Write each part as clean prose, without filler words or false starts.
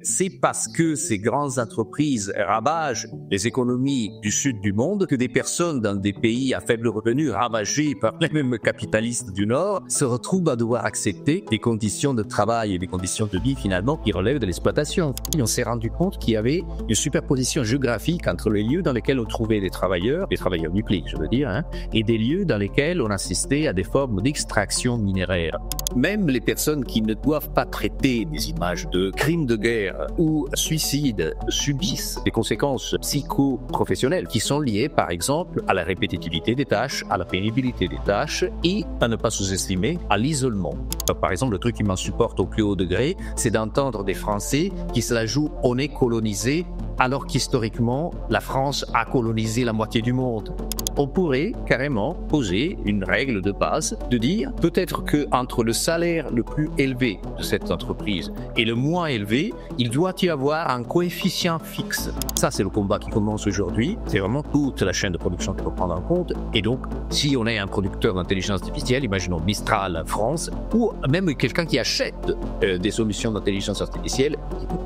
C'est parce que ces grandes entreprises ravagent les économies du sud du monde que des personnes dans des pays à faible revenu ravagés par les mêmes capitalistes du nord se retrouvent à devoir accepter des conditions de travail et des conditions de vie finalement qui relèvent de l'exploitation. Et on s'est rendu compte qu'il y avait une superposition géographique entre les lieux dans lesquels on trouvait des travailleurs nucléiques je veux dire, et des lieux dans lesquels on assistait à des formes d'extraction minéraire. Même les personnes qui ne doivent pas traiter des images de crimes de guerre ou suicides subissent des conséquences psycho-professionnelles qui sont liées par exemple à la répétitivité des tâches, à la pénibilité des tâches et à ne pas sous-estimer à l'isolement. Par exemple, le truc qui m'insupporte au plus haut degré, c'est d'entendre des Français qui se la jouent « on est colonisé » alors qu'historiquement, la France a colonisé la moitié du monde. On pourrait carrément poser une règle de base de dire peut-être qu'entre le salaire le plus élevé de cette entreprise et le moins élevé, il doit y avoir un coefficient fixe. Ça, c'est le combat qui commence aujourd'hui. C'est vraiment toute la chaîne de production qu'il faut prendre en compte. Et donc, si on est un producteur d'intelligence artificielle, imaginons Mistral France, ou même quelqu'un qui achète des solutions d'intelligence artificielle,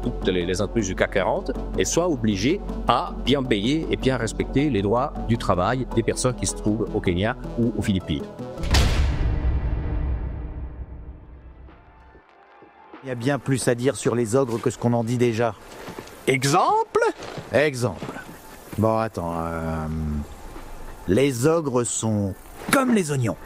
toutes les entreprises du CAC 40, elles soient obligées à bien payer et bien respecter les droits du travail des personnes qui se trouvent au Kenya ou aux Philippines. Il y a bien plus à dire sur les ogres que ce qu'on en dit déjà. Exemple ? Exemple. Bon, attends. Les ogres sont comme les oignons.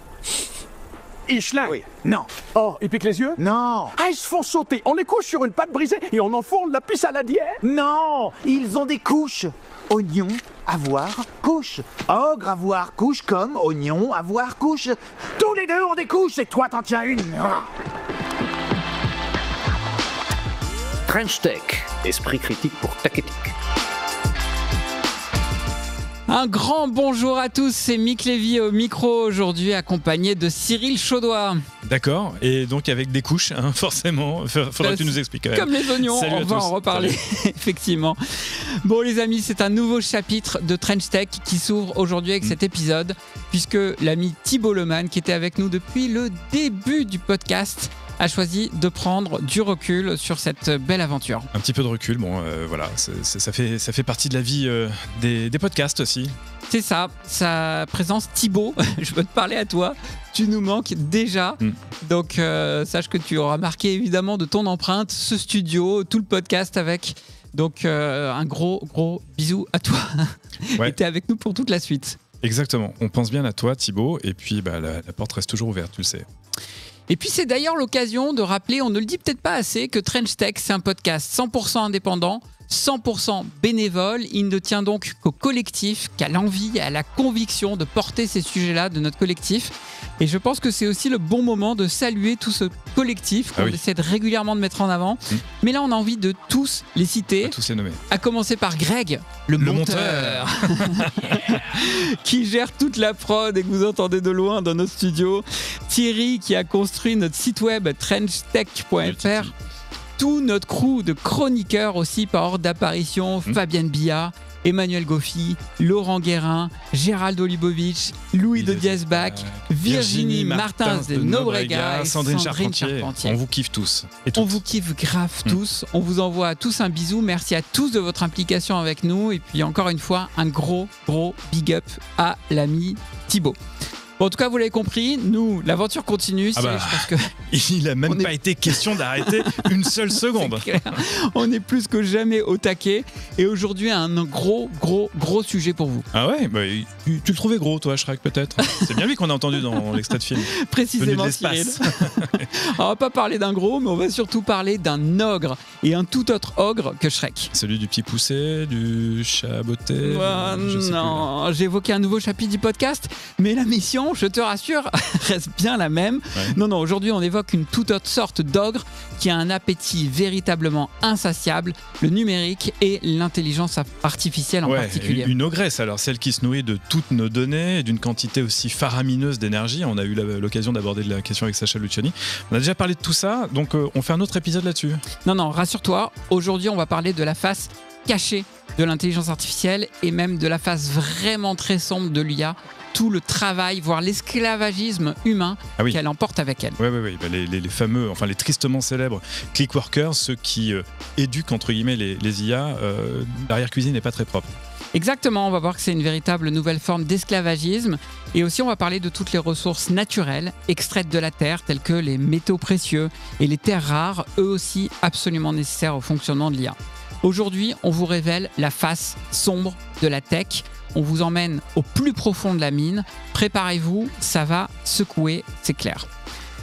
Ils schlinguent. Oui. Non. Oh, ils piquent les yeux ? Non. Ah, ils se font sauter. On les couche sur une pâte brisée et on enfourne la puce à la dière ? Non. Ils ont des couches. Oignon, avoir, couche. Ogre, avoir, couche comme oignon, avoir, couche. Tous les deux ont des couches et toi t'en tiens une. Trench Tech, esprit critique pour Taketic. Un grand bonjour à tous, c'est Mick Lévy au micro aujourd'hui, accompagné de Cyril Chaudois. D'accord, et donc avec des couches, forcément, faudra que tu nous expliques. Comme les oignons, Salut on va en reparler, effectivement. Bon les amis, c'est un nouveau chapitre de Trench Tech qui s'ouvre aujourd'hui avec cet épisode, puisque l'ami Thibault Lemann, qui était avec nous depuis le début du podcast, a choisi de prendre du recul sur cette belle aventure. Un petit peu de recul, bon voilà, ça fait partie de la vie des podcasts aussi. C'est ça, sa présence Thibault, je veux te parler à toi, tu nous manques déjà, donc sache que tu auras marqué évidemment de ton empreinte ce studio, tout le podcast avec, donc un gros bisou à toi, ouais. Et t'es avec nous pour toute la suite. Exactement, on pense bien à toi Thibault, et puis la porte reste toujours ouverte, tu le sais. Et puis c'est d'ailleurs l'occasion de rappeler, on ne le dit peut-être pas assez, que Trench Tech c'est un podcast 100% indépendant, 100% bénévole. Il ne tient donc qu'au collectif, qu'à l'envie et à la conviction de porter ces sujets-là de notre collectif. Et je pense que c'est aussi le bon moment de saluer tout ce collectif qu'on essaie de régulièrement de mettre en avant. Mais là, on a envie de tous les citer. Tous les nommer. À commencer par Greg, le monteur. Qui gère toute la prod et que vous entendez de loin dans nos studios. Thierry, qui a construit notre site web trenchtech.fr. Tout notre crew de chroniqueurs aussi par ordre d'apparition, Fabienne Billa, Emmanuel Goffi, Laurent Guérin, Gérald Olibovic, Louis de Diesbach, Virginie Martins de Nobrega et Sandrine Charpentier. On vous kiffe tous. On vous kiffe grave tous. On vous envoie à tous un bisou. Merci à tous de votre implication avec nous. Et puis encore une fois, un gros big up à l'ami Thibault. Bon, en tout cas, vous l'avez compris, nous, l'aventure continue. Je pense que il n'a même pas été question d'arrêter une seule seconde. On est plus que jamais au taquet. Et aujourd'hui, un gros sujet pour vous. Ah ouais, tu le trouvais gros, toi, Shrek, peut-être. C'est bien lui qu'on a entendu dans l'extrait de film. Précisément, Cyril. On va pas parler d'un gros, mais on va surtout parler d'un ogre. Et un tout autre ogre que Shrek. Celui du petit poussé, du chat botté. Non, j'ai évoqué un nouveau chapitre du podcast, mais la mission, je te rassure, reste bien la même. Ouais. Non, aujourd'hui, on évoque une toute autre sorte d'ogre qui a un appétit véritablement insatiable, le numérique et l'intelligence artificielle en particulier. Une ogresse, alors celle qui se nourrit de toutes nos données et d'une quantité aussi faramineuse d'énergie. On a eu l'occasion d'aborder la question avec Sacha Luciani. On a déjà parlé de tout ça, donc on fait un autre épisode là-dessus. Non, rassure-toi, aujourd'hui, on va parler de la face cachée de l'intelligence artificielle et même de la face vraiment très sombre de l'IA. tout le travail, voire l'esclavagisme humain qu'elle emporte avec elle. Oui. Les fameux, enfin les tristement célèbres click workers, ceux qui éduquent entre guillemets les IA, l'arrière-cuisine n'est pas très propre. Exactement, on va voir que c'est une véritable nouvelle forme d'esclavagisme. Et aussi, on va parler de toutes les ressources naturelles extraites de la Terre, telles que les métaux précieux et les terres rares, eux aussi absolument nécessaires au fonctionnement de l'IA. Aujourd'hui, on vous révèle la face sombre de la tech. On vous emmène au plus profond de la mine. Préparez-vous, ça va secouer, c'est clair.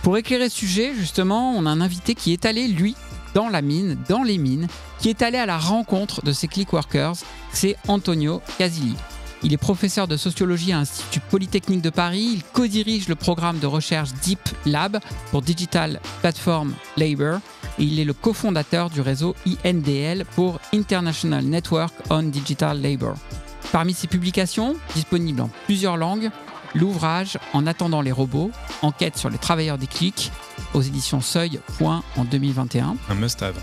Pour éclairer ce sujet, justement, on a un invité qui est allé, lui, dans la mine, dans les mines, qui est allé à la rencontre de ces click workers, c'est Antonio Casilli. Il est professeur de sociologie à l'Institut Polytechnique de Paris, il co-dirige le programme de recherche Deep Lab pour Digital Platform Labor et il est le cofondateur du réseau INDL pour International Network on Digital Labor. Parmi ses publications, disponibles en plusieurs langues, l'ouvrage En attendant les robots, enquête sur les travailleurs des clics, aux éditions Seuil en 2021. Un must-have.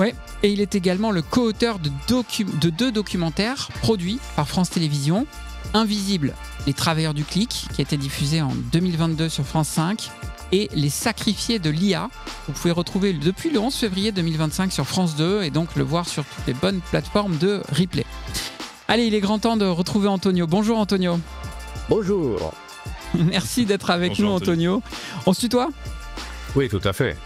Oui, et il est également le co-auteur de 2 documentaires produits par France Télévisions. Invisible, les travailleurs du clic, qui a été diffusé en 2022 sur France 5, et Les sacrifiés de l'IA. Vous pouvez retrouver depuis le 11 février 2025 sur France 2 et donc le voir sur toutes les bonnes plateformes de replay. Allez, il est grand temps de retrouver Antonio. Bonjour Antonio. Bonjour. Merci d'être avec nous Antonio. On se tutoie ? Oui, tout à fait.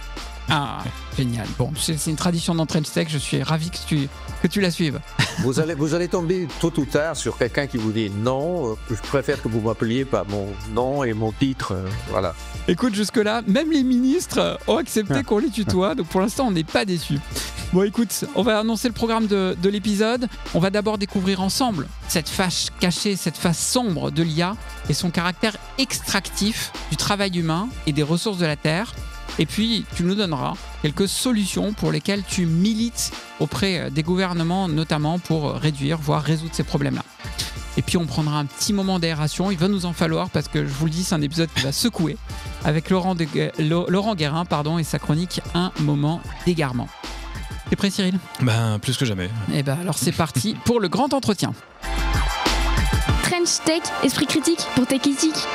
Ah, génial. Bon, c'est une tradition d'Entraîne Tech, je suis ravi que tu la suives. Vous allez tomber tôt ou tard sur quelqu'un qui vous dit non, je préfère que vous m'appeliez par mon nom et mon titre, voilà. Écoute, jusque-là, même les ministres ont accepté qu'on les tutoie, donc pour l'instant, on n'est pas déçus. Bon, écoute, on va annoncer le programme de l'épisode. On va d'abord découvrir ensemble cette face cachée, cette face sombre de l'IA et son caractère extractif du travail humain et des ressources de la Terre. Et puis, tu nous donneras quelques solutions pour lesquelles tu milites auprès des gouvernements, notamment pour réduire, voire résoudre ces problèmes-là. Et puis, on prendra un petit moment d'aération. Il va nous en falloir parce que, je vous le dis, c'est un épisode qui va secouer avec Laurent Guérin et sa chronique « Un moment d'égarement ». T'es prêt, Cyril ? Plus que jamais. Eh ben, alors c'est parti pour le grand entretien. Trench Tech, esprit critique pour Tech Critique.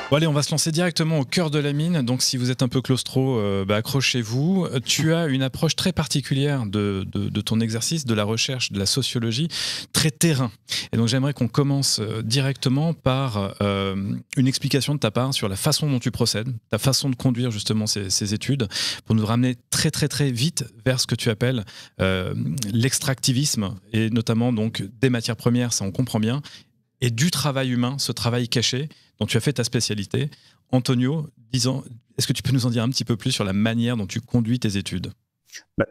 Bon, allez, on va se lancer directement au cœur de la mine. Donc, si vous êtes un peu claustro, accrochez-vous. Tu as une approche très particulière de ton exercice, de la recherche, de la sociologie, très terrain. Et donc, j'aimerais qu'on commence directement par une explication de ta part sur la façon dont tu procèdes, ta façon de conduire justement ces études, pour nous ramener très, très, très vite vers ce que tu appelles l'extractivisme, et notamment donc des matières premières, ça on comprend bien, et du travail humain, ce travail caché dont tu as fait ta spécialité. Antonio, est-ce que tu peux nous en dire un petit peu plus sur la manière dont tu conduis tes études ?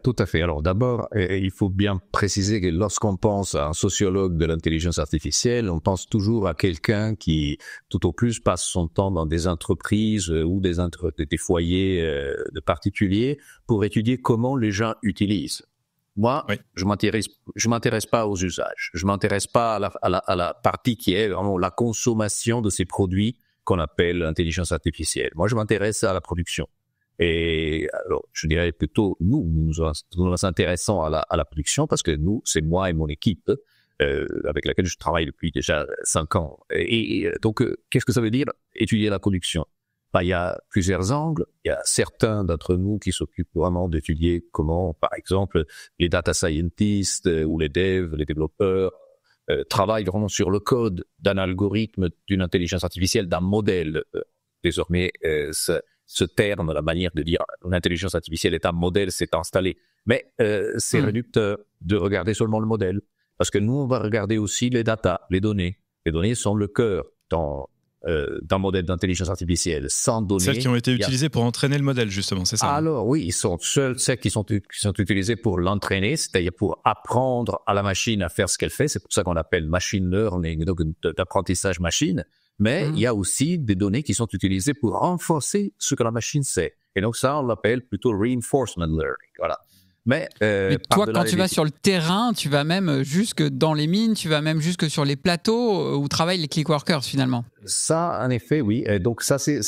Tout à fait. Alors d'abord, il faut bien préciser que lorsqu'on pense à un sociologue de l'intelligence artificielle, on pense toujours à quelqu'un qui, tout au plus, passe son temps dans des entreprises ou des foyers de particuliers pour étudier comment les gens utilisent. Moi, oui. Je m'intéresse pas aux usages. Je m'intéresse pas à la partie qui est vraiment la consommation de ces produits qu'on appelle l'intelligence artificielle. Moi, je m'intéresse à la production. Et alors, je dirais plutôt, nous nous intéressons à la production parce que nous, c'est moi et mon équipe avec laquelle je travaille depuis déjà 5 ans. Et donc, qu'est-ce que ça veut dire étudier la production ? Il y a plusieurs angles. Il y a certains d'entre nous qui s'occupent vraiment d'étudier comment, par exemple, les data scientists ou les devs, les développeurs travaillent vraiment sur le code d'un algorithme, d'une intelligence artificielle, d'un modèle. Désormais, ce terme, la manière de dire l'intelligence artificielle est un modèle, c'est installé. Mais c'est réducteur de regarder seulement le modèle. Parce que nous, on va regarder aussi les data, les données. Les données sont le cœur d'un modèle d'intelligence artificielle. Sans données, celles qui ont été utilisées pour entraîner le modèle, justement, c'est ça? Alors oui, ils sont seuls celles qui sont utilisées pour l'entraîner, c'est-à-dire pour apprendre à la machine à faire ce qu'elle fait. C'est pour ça qu'on appelle machine learning, donc d'apprentissage machine. Mais il y a aussi des données qui sont utilisées pour renforcer ce que la machine sait. Et donc ça, on l'appelle plutôt reinforcement learning. Voilà. Mais toi, quand tu vas sur le terrain, tu vas même jusque dans les mines, tu vas même jusque sur les plateaux où travaillent les click workers finalement. Ça, en effet, oui. Et donc ça, c'est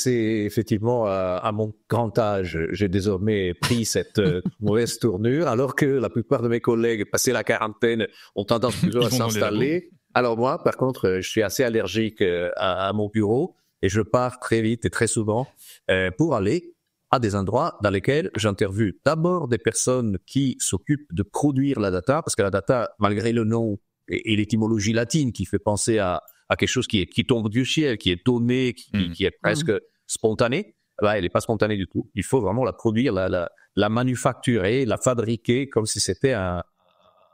effectivement à mon grand âge, j'ai désormais pris cette mauvaise tournure, alors que la plupart de mes collègues, passé la quarantaine, ont tendance plutôt à s'installer. Alors moi, par contre, je suis assez allergique à mon bureau et je pars très vite et très souvent pour aller à des endroits dans lesquels j'interviewe d'abord des personnes qui s'occupent de produire la data, parce que la data, malgré le nom et l'étymologie latine qui fait penser à quelque chose qui tombe du ciel, qui est donné, qui est presque spontané, bah, elle n'est pas spontanée du tout. Il faut vraiment la produire, la manufacturer, la fabriquer comme si c'était un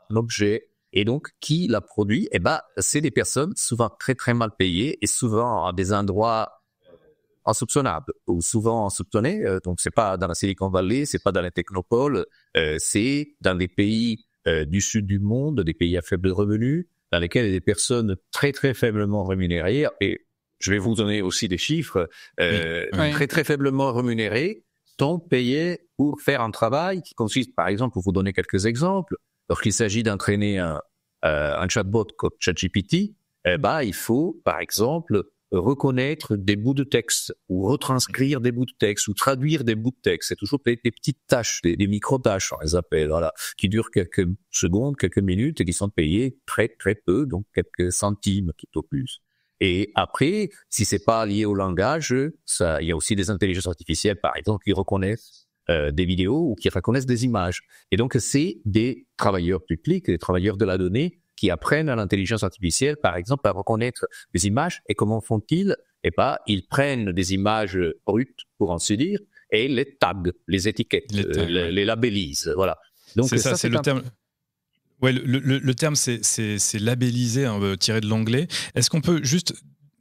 objet. Et donc, qui la produit? Eh ben, c'est des personnes souvent très très mal payées et souvent à des endroits insoupçonnables ou souvent insoupçonnés. Donc, c'est pas dans la Silicon Valley, c'est pas dans les technopoles, c'est dans des pays du sud du monde, des pays à faible revenu, dans lesquels il y a des personnes très très faiblement rémunérées. Et je vais vous donner aussi des chiffres très très faiblement rémunérés, sont payés pour faire un travail qui consiste, par exemple, pour vous donner quelques exemples, lorsqu'il s'agit d'entraîner un chatbot comme ChatGPT, il faut, par exemple, reconnaître des bouts de texte ou retranscrire des bouts de texte ou traduire des bouts de texte. C'est toujours des petites tâches, des micro-tâches, on les appelle, voilà, qui durent quelques secondes, quelques minutes et qui sont payées très, très peu, donc quelques centimes tout au plus. Et après, si c'est pas lié au langage, il y a aussi des intelligences artificielles, par exemple, qui reconnaissent des vidéos ou qui reconnaissent des images. Et donc, c'est des travailleurs publics, des travailleurs de la donnée qui apprennent à l'intelligence artificielle, par exemple, à reconnaître des images. Et comment font-ils? Ils prennent des images brutes, pour ainsi dire, et les taguent, les étiquettent, les labellisent. Voilà. Donc, ça, c'est le terme. Ouais, le terme, c'est labellisé, tiré de l'anglais. Est-ce qu'on peut juste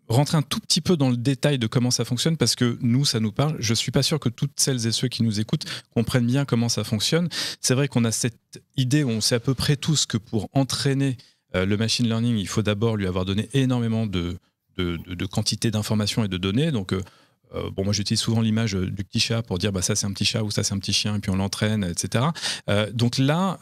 rentrer un tout petit peu dans le détail de comment ça fonctionne, parce que nous, ça nous parle. Je suis pas sûr que toutes celles et ceux qui nous écoutent comprennent bien comment ça fonctionne. C'est vrai qu'on a cette idée où on sait à peu près tous que pour entraîner le machine learning, il faut d'abord lui avoir donné énormément de quantité d'informations et de données. Donc, moi j'utilise souvent l'image du petit chat pour dire ça c'est un petit chat ou ça c'est un petit chien et puis on l'entraîne, etc. Donc là,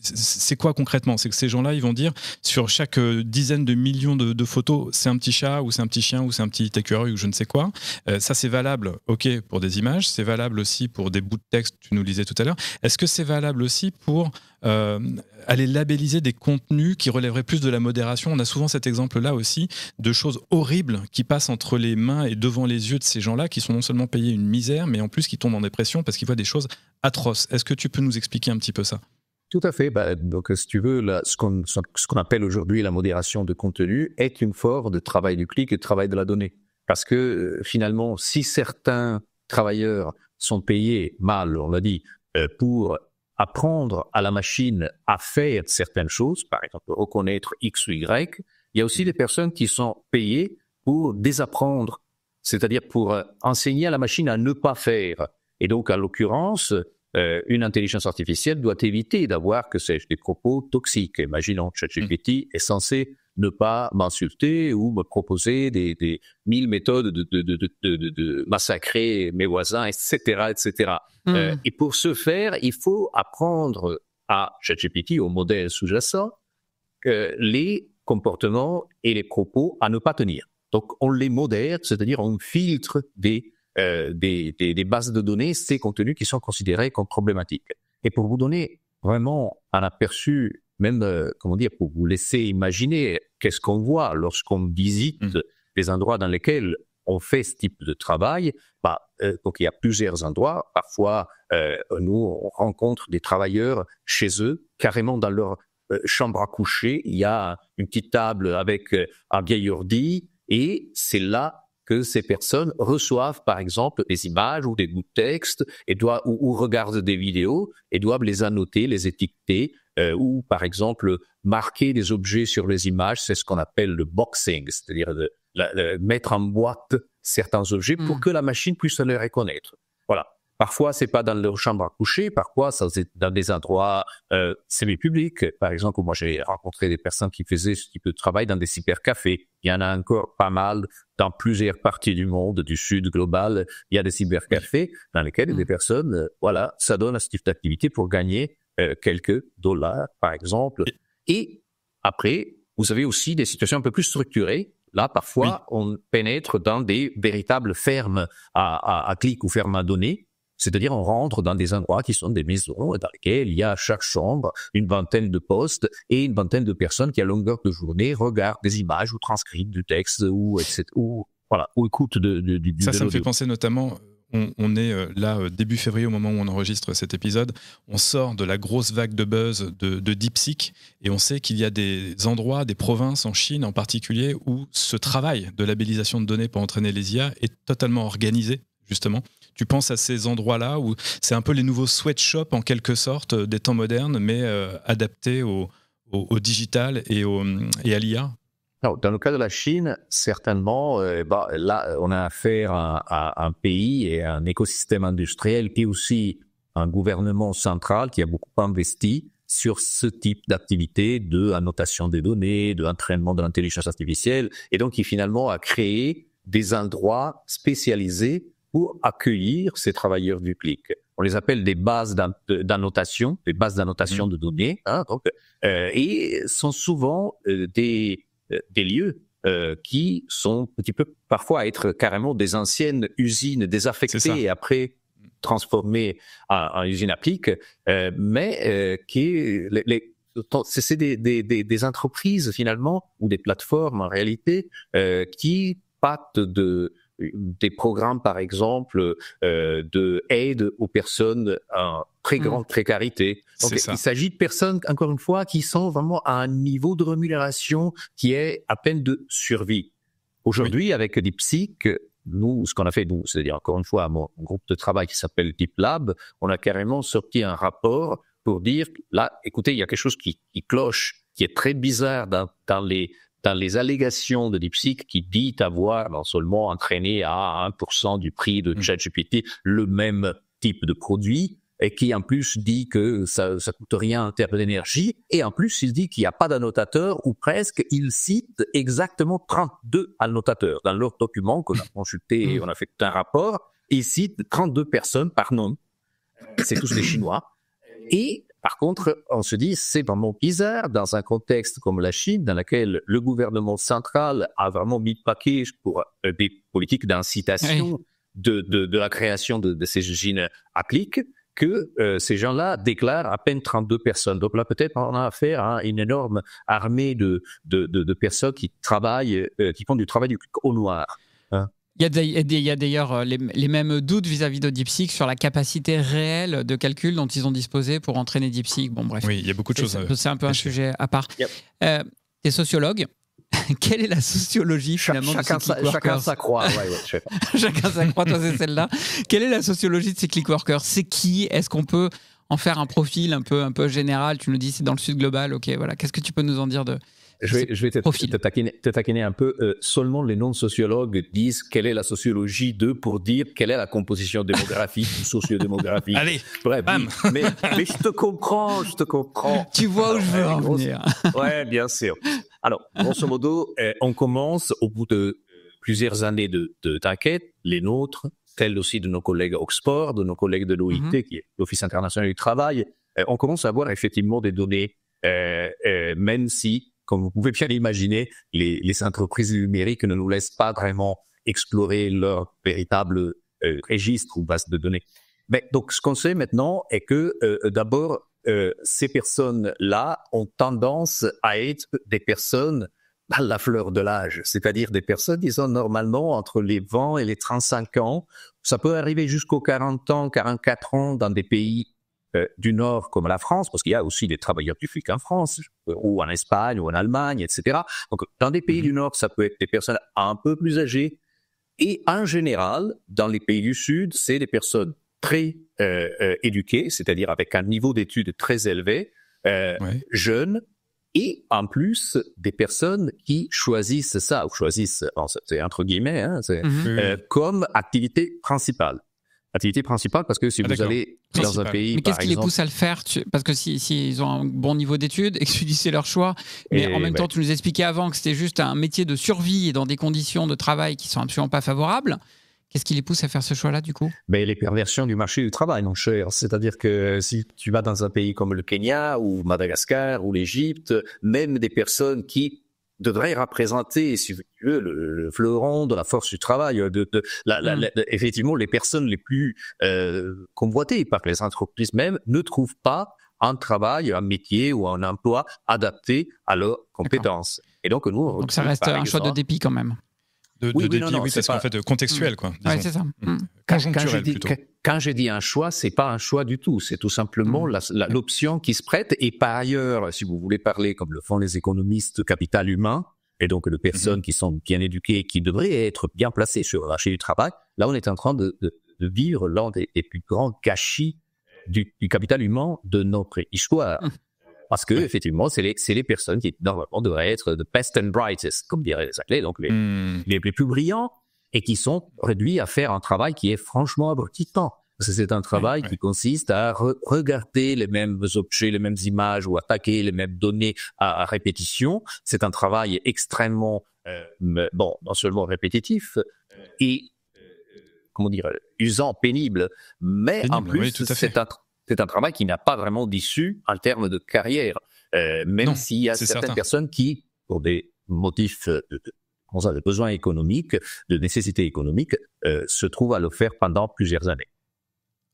c'est quoi concrètement? C'est que ces gens-là, ils vont dire sur chaque dizaine de millions de photos, c'est un petit chat ou c'est un petit chien ou c'est un petit écureuil ou je ne sais quoi. Ça c'est valable, ok, pour des images, c'est valable aussi pour des bouts de texte, tu nous lisais tout à l'heure. Est-ce que c'est valable aussi pour aller labelliser des contenus qui relèveraient plus de la modération? On a souvent cet exemple-là aussi de choses horribles qui passent entre les mains et devant les yeux de ces gens-là, qui sont non seulement payés une misère, mais en plus qui tombent en dépression parce qu'ils voient des choses atroces. Est-ce que tu peux nous expliquer un petit peu ça? Tout à fait. Donc, si tu veux, ce qu'on appelle aujourd'hui la modération de contenu est une forme de travail du clic et de travail de la donnée. Parce que finalement, si certains travailleurs sont payés mal, on l'a dit, pour apprendre à la machine à faire certaines choses, par exemple reconnaître X ou Y, il y a aussi des personnes qui sont payées pour désapprendre, c'est-à-dire pour enseigner à la machine à ne pas faire. Et donc, en l'occurrence, une intelligence artificielle doit éviter d'avoir, des propos toxiques. Imaginons que ChatGPT est censé ne pas m'insulter ou me proposer des 1000 méthodes de massacrer mes voisins, etc., etc. Et pour ce faire, il faut apprendre à ChatGPT, au modèle sous-jacent, les comportements et les propos à ne pas tenir. Donc, on les modère, c'est-à-dire on filtre des bases de données, ces contenus qui sont considérés comme problématiques. Et pour vous donner vraiment un aperçu, même, pour vous laisser imaginer qu'est-ce qu'on voit lorsqu'on visite les endroits dans lesquels on fait ce type de travail, donc il y a plusieurs endroits. Parfois, nous, on rencontre des travailleurs chez eux, carrément dans leur chambre à coucher. Il y a une petite table avec un vieil ordi, et c'est là que ces personnes reçoivent, par exemple, des images ou des bouts de texte ou regardent des vidéos et doivent les annoter, les étiqueter, ou, par exemple, marquer des objets sur les images. C'est ce qu'on appelle le boxing, c'est-à-dire mettre en boîte certains objets pour que la machine puisse les reconnaître. Voilà. Parfois, c'est pas dans leur chambre à coucher, parfois, c'est dans des endroits semi-publics. Par exemple, moi, j'ai rencontré des personnes qui faisaient ce type de travail dans des cybercafés. Il y en a encore pas mal dans plusieurs parties du monde, du sud global. Il y a des cybercafés dans lesquels des personnes, ça donne à ce type d'activité pour gagner quelques dollars, par exemple. Et après, vous avez aussi des situations un peu plus structurées. Là, parfois, on pénètre dans des véritables fermes à clics ou fermes à données. C'est-à-dire, on rentre dans des endroits qui sont des maisons dans lesquelles il y a à chaque chambre une vingtaine de postes et une vingtaine de personnes qui, à longueur de journée, regardent des images ou transcrivent du texte ou écoutent du Ça me fait penser notamment... On est là début février au moment où on enregistre cet épisode. On sort de la grosse vague de buzz de DeepSeek et on sait qu'il y a des endroits, des provinces en Chine en particulier où ce travail de labellisation de données pour entraîner les IA est totalement organisé, justement. Tu penses à ces endroits-là où c'est un peu les nouveaux sweatshops en quelque sorte des temps modernes, mais adaptés au digital et à l'IA? Non, dans le cas de la Chine, certainement, là, on a affaire à un pays et à un écosystème industriel qui est aussi un gouvernement central qui a beaucoup investi sur ce type d'activité de annotation des données, de entraînement de l'intelligence artificielle, et donc qui finalement a créé des endroits spécialisés pour accueillir ces travailleurs du clic. On les appelle des bases d'annotation, des bases d'annotation de données, et sont souvent des lieux qui sont un petit peu parfois à être carrément des anciennes usines désaffectées et après transformées en usines appliques, mais c'est des entreprises finalement ou des plateformes en réalité qui partent des programmes, par exemple, de aide aux personnes en très grande précarité. Donc, il s'agit de personnes, encore une fois, qui sont vraiment à un niveau de rémunération qui est à peine de survie. Aujourd'hui, avec DeepSeek, nous, ce qu'on a fait, c'est-à-dire, encore une fois, mon groupe de travail qui s'appelle DeepLab, on a carrément sorti un rapport pour dire, là, écoutez, il y a quelque chose qui cloche, qui est très bizarre dans les allégations de DeepSeek qui dit avoir non seulement entraîné à 1% du prix de ChatGPT le même type de produit et qui en plus dit que ça coûte rien en termes d'énergie et en plus il dit qu'il n'y a pas d'annotateur ou presque, il cite exactement 32 annotateurs dans leur document qu'on a consulté et on a fait tout un rapport, il cite 32 personnes par nom, c'est tous des Chinois et par contre, on se dit, c'est vraiment bizarre dans un contexte comme la Chine, dans lequel le gouvernement central a vraiment mis le paquet pour des politiques d'incitation de la création de ces usines appliques, que ces gens-là déclarent à peine 32 personnes. Donc là, peut-être, on a affaire à une énorme armée de personnes qui travaillent, qui font du travail au noir. Il y a d'ailleurs les mêmes doutes vis-à-vis de DeepSeek sur la capacité réelle de calcul dont ils ont disposé pour entraîner DeepSeek. Bon, bref. Oui, il y a beaucoup de choses. C'est un peu un sujet à part. Yep. T'es sociologue. Quelle est la sociologie finalement de ces click-workers ? Chacun sa croix. Chacun sa croix, toi c'est celle-là. Quelle est la sociologie de ces click-workers ? C'est qui ? Est-ce qu'on peut en faire un profil un peu général ? Tu nous dis c'est dans le sud global. Ok, voilà. Qu'est-ce que tu peux nous en dire de Je vais te taquiner un peu. Seulement les non-sociologues disent quelle est la sociologie pour dire quelle est la composition démographique ou sociodémographique. Allez, bref, mais je te comprends. Tu vois où je veux en venir. Ouais, bien sûr. Alors, grosso modo, on commence au bout de plusieurs années d'enquête, les nôtres, telles aussi de nos collègues Oxford, de nos collègues de l'OIT, qui est l'Office international du travail, on commence à avoir effectivement des données, même si, comme vous pouvez bien l'imaginer, les entreprises numériques ne nous laissent pas vraiment explorer leur véritable registre ou base de données. Mais donc, ce qu'on sait maintenant est que, d'abord, ces personnes-là ont tendance à être des personnes à la fleur de l'âge, c'est-à-dire des personnes qui sont normalement entre les 20 et les 35 ans. Ça peut arriver jusqu'aux 40 ans, 44 ans dans des pays du Nord comme la France, parce qu'il y a aussi des travailleurs du FIC en France, ou en Espagne, ou en Allemagne, etc. Donc, dans des pays du Nord, ça peut être des personnes un peu plus âgées. Et en général, dans les pays du Sud, c'est des personnes très éduquées, c'est-à-dire avec un niveau d'études très élevé, jeunes, et en plus des personnes qui choisissent ça, ou choisissent, c'est entre guillemets, comme activité principale. Activité principale parce que si vous allez dans un pays, mais qu'est-ce qui les pousse à le faire parce que si ils ont un bon niveau d'études et que tu dis c'est leur choix, mais en même temps tu nous expliquais avant que c'était juste un métier de survie et dans des conditions de travail qui sont absolument pas favorables. Qu'est-ce qui les pousse à faire ce choix-là, du coup ? Les perversions du marché du travail, mon cher. C'est-à-dire que si tu vas dans un pays comme le Kenya ou Madagascar ou l'Égypte, même des personnes qui devrait représenter, si tu veux, le fleuron de la force du travail, effectivement, les personnes les plus convoitées par les entreprises même ne trouvent pas un travail, un métier ou un emploi adapté à leurs compétences. Et donc, donc ça reste un choix de dépit quand même. Oui, parce qu'en fait, contextuel, quoi. Oui, c'est ça. Conjoncturel, plutôt. Quand j'ai dit un choix, c'est pas un choix du tout. C'est tout simplement l'option qui se prête. Et par ailleurs, si vous voulez parler, comme le font les économistes, capital humain, et donc de personnes qui sont bien éduquées, qui devraient être bien placées sur le marché du travail, là, on est en train de vivre l'un des plus grands gâchis du capital humain de notre histoire. Parce que, effectivement, c'est les personnes qui, normalement, devraient être the best and brightest, comme diraient les Anglais, donc les plus brillants, et qui sont réduits à faire un travail qui est franchement abrutissant. Parce que c'est un travail qui consiste à regarder les mêmes objets, les mêmes images, ou attaquer les mêmes données à répétition. C'est un travail extrêmement, non seulement répétitif, et, usant, pénible, mais en plus, c'est un travail qui n'a pas vraiment d'issue en termes de carrière, même s'il y a certaines personnes qui, pour des motifs de besoins économiques, de nécessité économique, se trouvent à le faire pendant plusieurs années.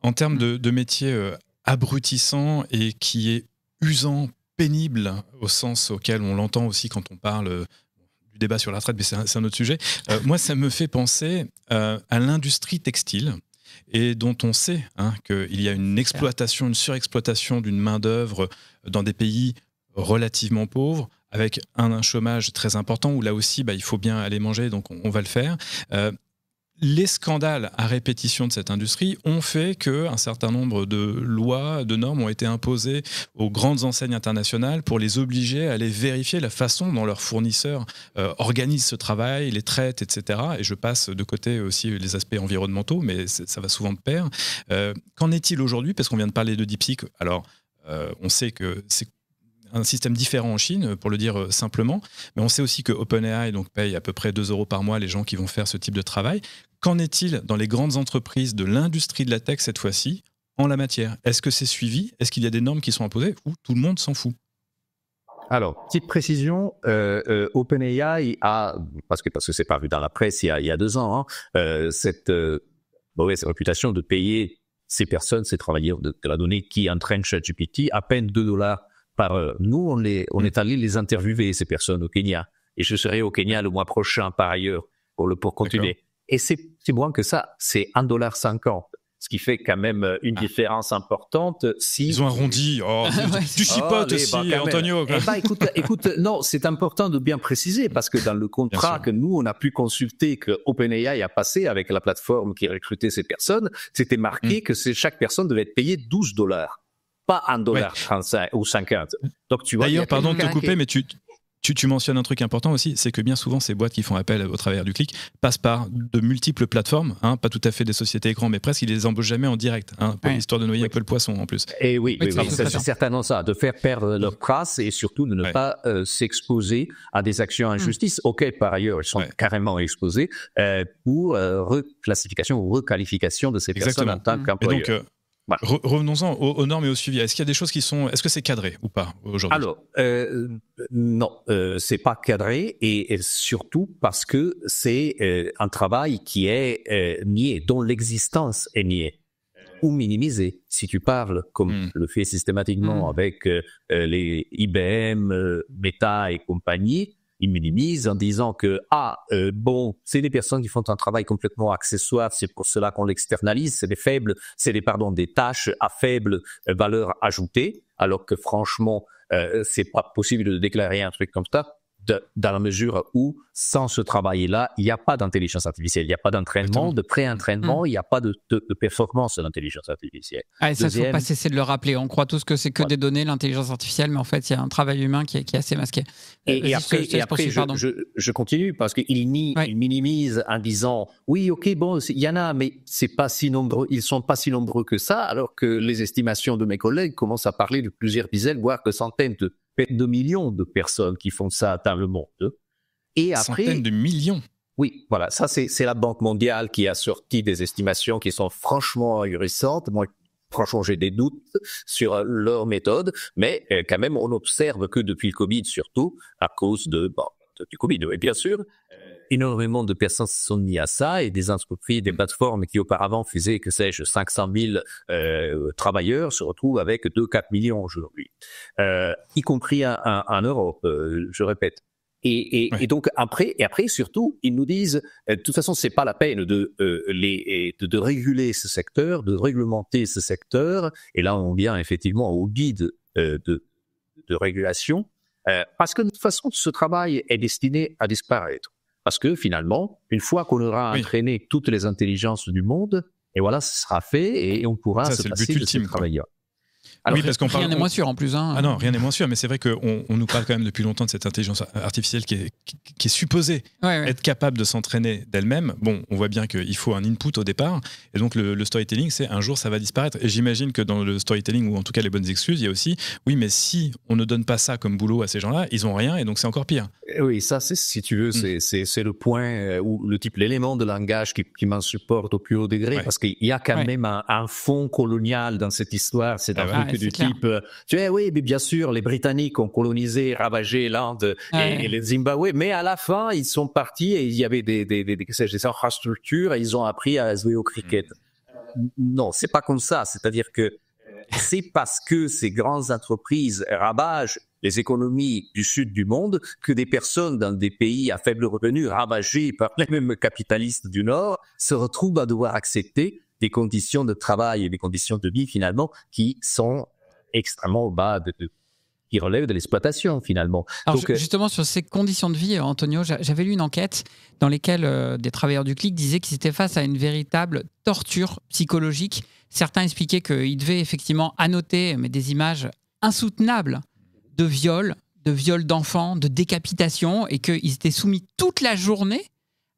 En termes de métier abrutissant et qui est usant, pénible, au sens auquel on l'entend aussi quand on parle du débat sur la retraite, mais c'est un autre sujet, moi ça me fait penser à l'industrie textile, et dont on sait qu'il y a une exploitation, une surexploitation d'une main-d'œuvre dans des pays relativement pauvres, avec un chômage très important, où là aussi, il faut bien aller manger, donc on va le faire. Les scandales à répétition de cette industrie ont fait qu'un certain nombre de lois, de normes ont été imposées aux grandes enseignes internationales pour les obliger à aller vérifier la façon dont leurs fournisseurs organisent ce travail, les traitent, etc. Et je passe de côté aussi les aspects environnementaux, mais ça va souvent de pair. Qu'en est-il aujourd'hui? Parce qu'on vient de parler de DeepSeek. Alors, on sait que c'est un système différent en Chine, pour le dire simplement, mais on sait aussi que OpenAI paye à peu près 2 € par mois les gens qui vont faire ce type de travail. Qu'en est-il dans les grandes entreprises de l'industrie de la tech cette fois-ci en la matière? Est-ce que c'est suivi? Est-ce qu'il y a des normes qui sont imposées ou tout le monde s'en fout? Alors, petite précision, OpenAI a, parce que c'est paru dans la presse il y a 2 ans, cette mauvaise réputation de payer ces personnes, ces travailleurs de la donnée qui entraînent ChatGPT à peine 2 $ par heure. Nous, on est allé les interviewer, ces personnes, au Kenya. Et je serai au Kenya le mois prochain, par ailleurs, pour continuer. D'accord. Et c'est moins que ça, c'est 1,50 $. Ce qui fait quand même une différence importante. Ils ont arrondi. Tu chipotes aussi, Antonio. Écoute, non, c'est important de bien préciser parce que dans le contrat que nous, on a pu consulter, que OpenAI a passé avec la plateforme qui recrutait ces personnes, c'était marqué que chaque personne devait être payée 12 $. Pas 1,35 $ ou 50. Donc, tu vois. D'ailleurs, pardon de te couper, mais tu mentionnes un truc important aussi, c'est que bien souvent, ces boîtes qui font appel au travers du clic passent par de multiples plateformes, pas tout à fait des sociétés écrans, mais presque, ils les embauchent jamais en direct, histoire de noyer un peu le poisson en plus. Et oui, c'est certainement ça, de faire perdre leur trace et surtout de ne pas s'exposer à des actions en justice, auxquelles par ailleurs, ils sont carrément exposés, pour reclassification ou requalification de ces personnes en tant qu'employeurs. Voilà. Revenons-en aux normes et au suivi. Est-ce qu'il y a des choses est-ce que c'est cadré ou pas aujourd'hui? Alors, non, c'est pas cadré et surtout parce que c'est un travail qui est nié, dont l'existence est niée ou minimisée. Si tu parles, comme le fait systématiquement avec les IBM, Meta et compagnie, ils minimisent en disant que c'est des personnes qui font un travail complètement accessoire, c'est pour cela qu'on l'externalise, c'est des tâches à faible valeur ajoutée, alors que franchement c'est pas possible de déclarer un truc comme ça, dans la mesure où sans ce travail-là, il n'y a pas d'intelligence artificielle, il n'y a pas d'entraînement, de pré-entraînement, il n'y a pas de performance de l'intelligence artificielle. Ça, il ne faut pas cesser de le rappeler. On croit tous que c'est que des données, l'intelligence artificielle, mais en fait, il y a un travail humain qui est assez masqué. Et après, je continue parce qu'il minimise en disant oui, ok, bon, il y en a, mais c'est pas si nombreux, ils sont pas si nombreux que ça, alors que les estimations de mes collègues commencent à parler de plusieurs dizaines, voire de centaines de millions de personnes qui font ça dans le monde. Et après, centaines de millions. Oui, voilà, ça c'est la Banque mondiale qui a sorti des estimations qui sont franchement ahurissantes. Moi, franchement, j'ai des doutes sur leur méthode, mais quand même, on observe que depuis le Covid, surtout, à cause de du Covid. Et bien sûr, énormément de personnes se sont mises à ça et des entreprises, des plateformes qui auparavant faisaient, 500 000 travailleurs se retrouvent avec 2-4 millions aujourd'hui, y compris en Europe, je répète. Et donc après surtout, ils nous disent, de toute façon, c'est pas la peine de réguler ce secteur, de réglementer ce secteur. Et là, on vient effectivement au guide de régulation, parce que de toute façon, ce travail est destiné à disparaître. Parce que finalement, une fois qu'on aura entraîné toutes les intelligences du monde, et voilà, ce sera fait et on pourra se passer de ce travail-là. Alors, parce qu'on rien n'est moins sûr en plus. Ah non, rien n'est moins sûr, mais c'est vrai qu'on nous parle quand même depuis longtemps de cette intelligence artificielle qui est supposée être capable de s'entraîner d'elle-même. Bon, on voit bien qu'il faut un input au départ, et donc le storytelling, c'est un jour ça va disparaître. Et j'imagine que dans le storytelling, ou en tout cas les bonnes excuses, il y a aussi, oui, mais si on ne donne pas ça comme boulot à ces gens-là, ils n'ont rien, et donc c'est encore pire. Oui, ça, c'est, si tu veux, c'est le point où l'élément de langage qui m'insupporte au plus haut degré, parce qu'il y a quand même un fond colonial dans cette histoire. C'est un truc du type, oui, mais bien sûr, les Britanniques ont colonisé, ravagé l'Inde et le Zimbabwe, mais à la fin, ils sont partis et il y avait des infrastructures et ils ont appris à jouer au cricket. Non, c'est pas comme ça. C'est-à-dire que c'est parce que ces grandes entreprises ravagent les économies du sud du monde que des personnes dans des pays à faible revenu, ravagés par les mêmes capitalistes du nord, se retrouvent à devoir accepter des conditions de travail et des conditions de vie finalement qui sont extrêmement bas, qui relèvent de l'exploitation finalement. Alors justement sur ces conditions de vie, Antonio, j'avais lu une enquête dans laquelle des travailleurs du clic disaient qu'ils étaient face à une véritable torture psychologique. Certains expliquaient qu'ils devaient effectivement annoter des images insoutenables de viols d'enfants, de décapitation, et qu'ils étaient soumis toute la journée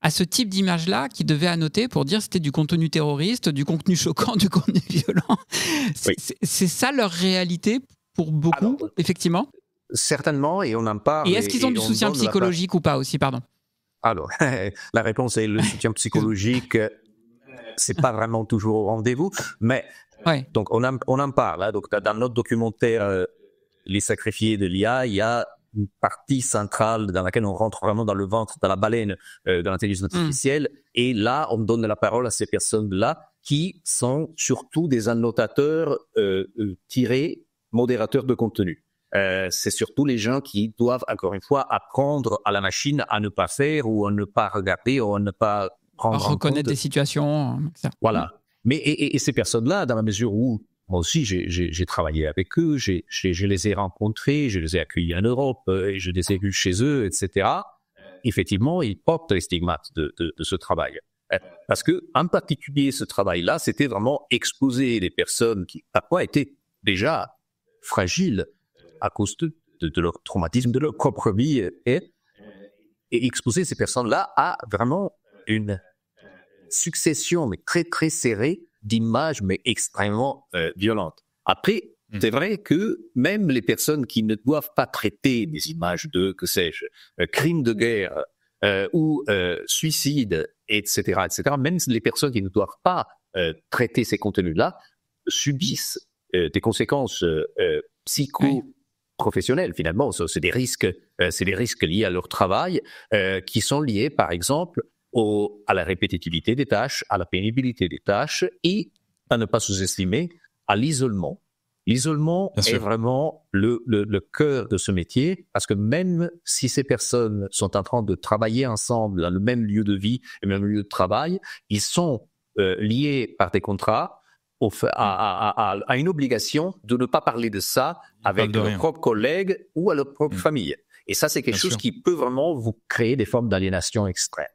à ce type d'image-là qu'ils devaient annoter pour dire c'était du contenu terroriste, du contenu choquant, du contenu violent. C'est ça leur réalité pour beaucoup, effectivement. Certainement, et on en parle. Et est-ce qu'ils ont du soutien psychologique ou pas aussi, pardon? Alors, la réponse est le soutien psychologique, c'est pas vraiment toujours au rendez-vous, mais donc on en parle. Hein, donc dans notre documentaire Les sacrifiés de l'IA, il y a une partie centrale dans laquelle on rentre vraiment dans le ventre, dans la baleine de l'intelligence artificielle. Et là, on donne la parole à ces personnes-là qui sont surtout des annotateurs modérateurs de contenu. C'est surtout les gens qui doivent, encore une fois, apprendre à la machine à ne pas faire ou à ne pas regarder ou à ne pas prendre reconnaître des situations. Ça. Voilà. Mais et ces personnes-là, dans la mesure où moi aussi, j'ai travaillé avec eux, je les ai rencontrés, je les ai accueillis en Europe, et je les ai vus chez eux, etc. Effectivement, ils portent les stigmates de ce travail. Parce que, en particulier, ce travail-là, c'était vraiment exposer des personnes qui, parfois, étaient déjà fragiles à cause de leur traumatisme, de leur propre vie, et exposer ces personnes-là à vraiment une succession, mais très, très serrée, d'images, mais extrêmement violentes. Après, c'est vrai que même les personnes qui ne doivent pas traiter des images de, que sais-je, crimes de guerre ou suicides, etc., même les personnes qui ne doivent pas traiter ces contenus-là subissent des conséquences psycho-professionnelles, finalement. C'est des risques liés à leur travail qui sont liés, par exemple, à la répétitivité des tâches, à la pénibilité des tâches et, à ne pas sous-estimer, à l'isolement. L'isolement est vraiment le cœur de ce métier, parce que même si ces personnes sont en train de travailler ensemble dans le même lieu de vie et le même lieu de travail, ils sont liés par des contrats à une obligation de ne pas parler de ça avec leurs propres collègues ou à leur propre famille. Et ça, c'est quelque chose qui peut vraiment vous créer des formes d'aliénation extrême.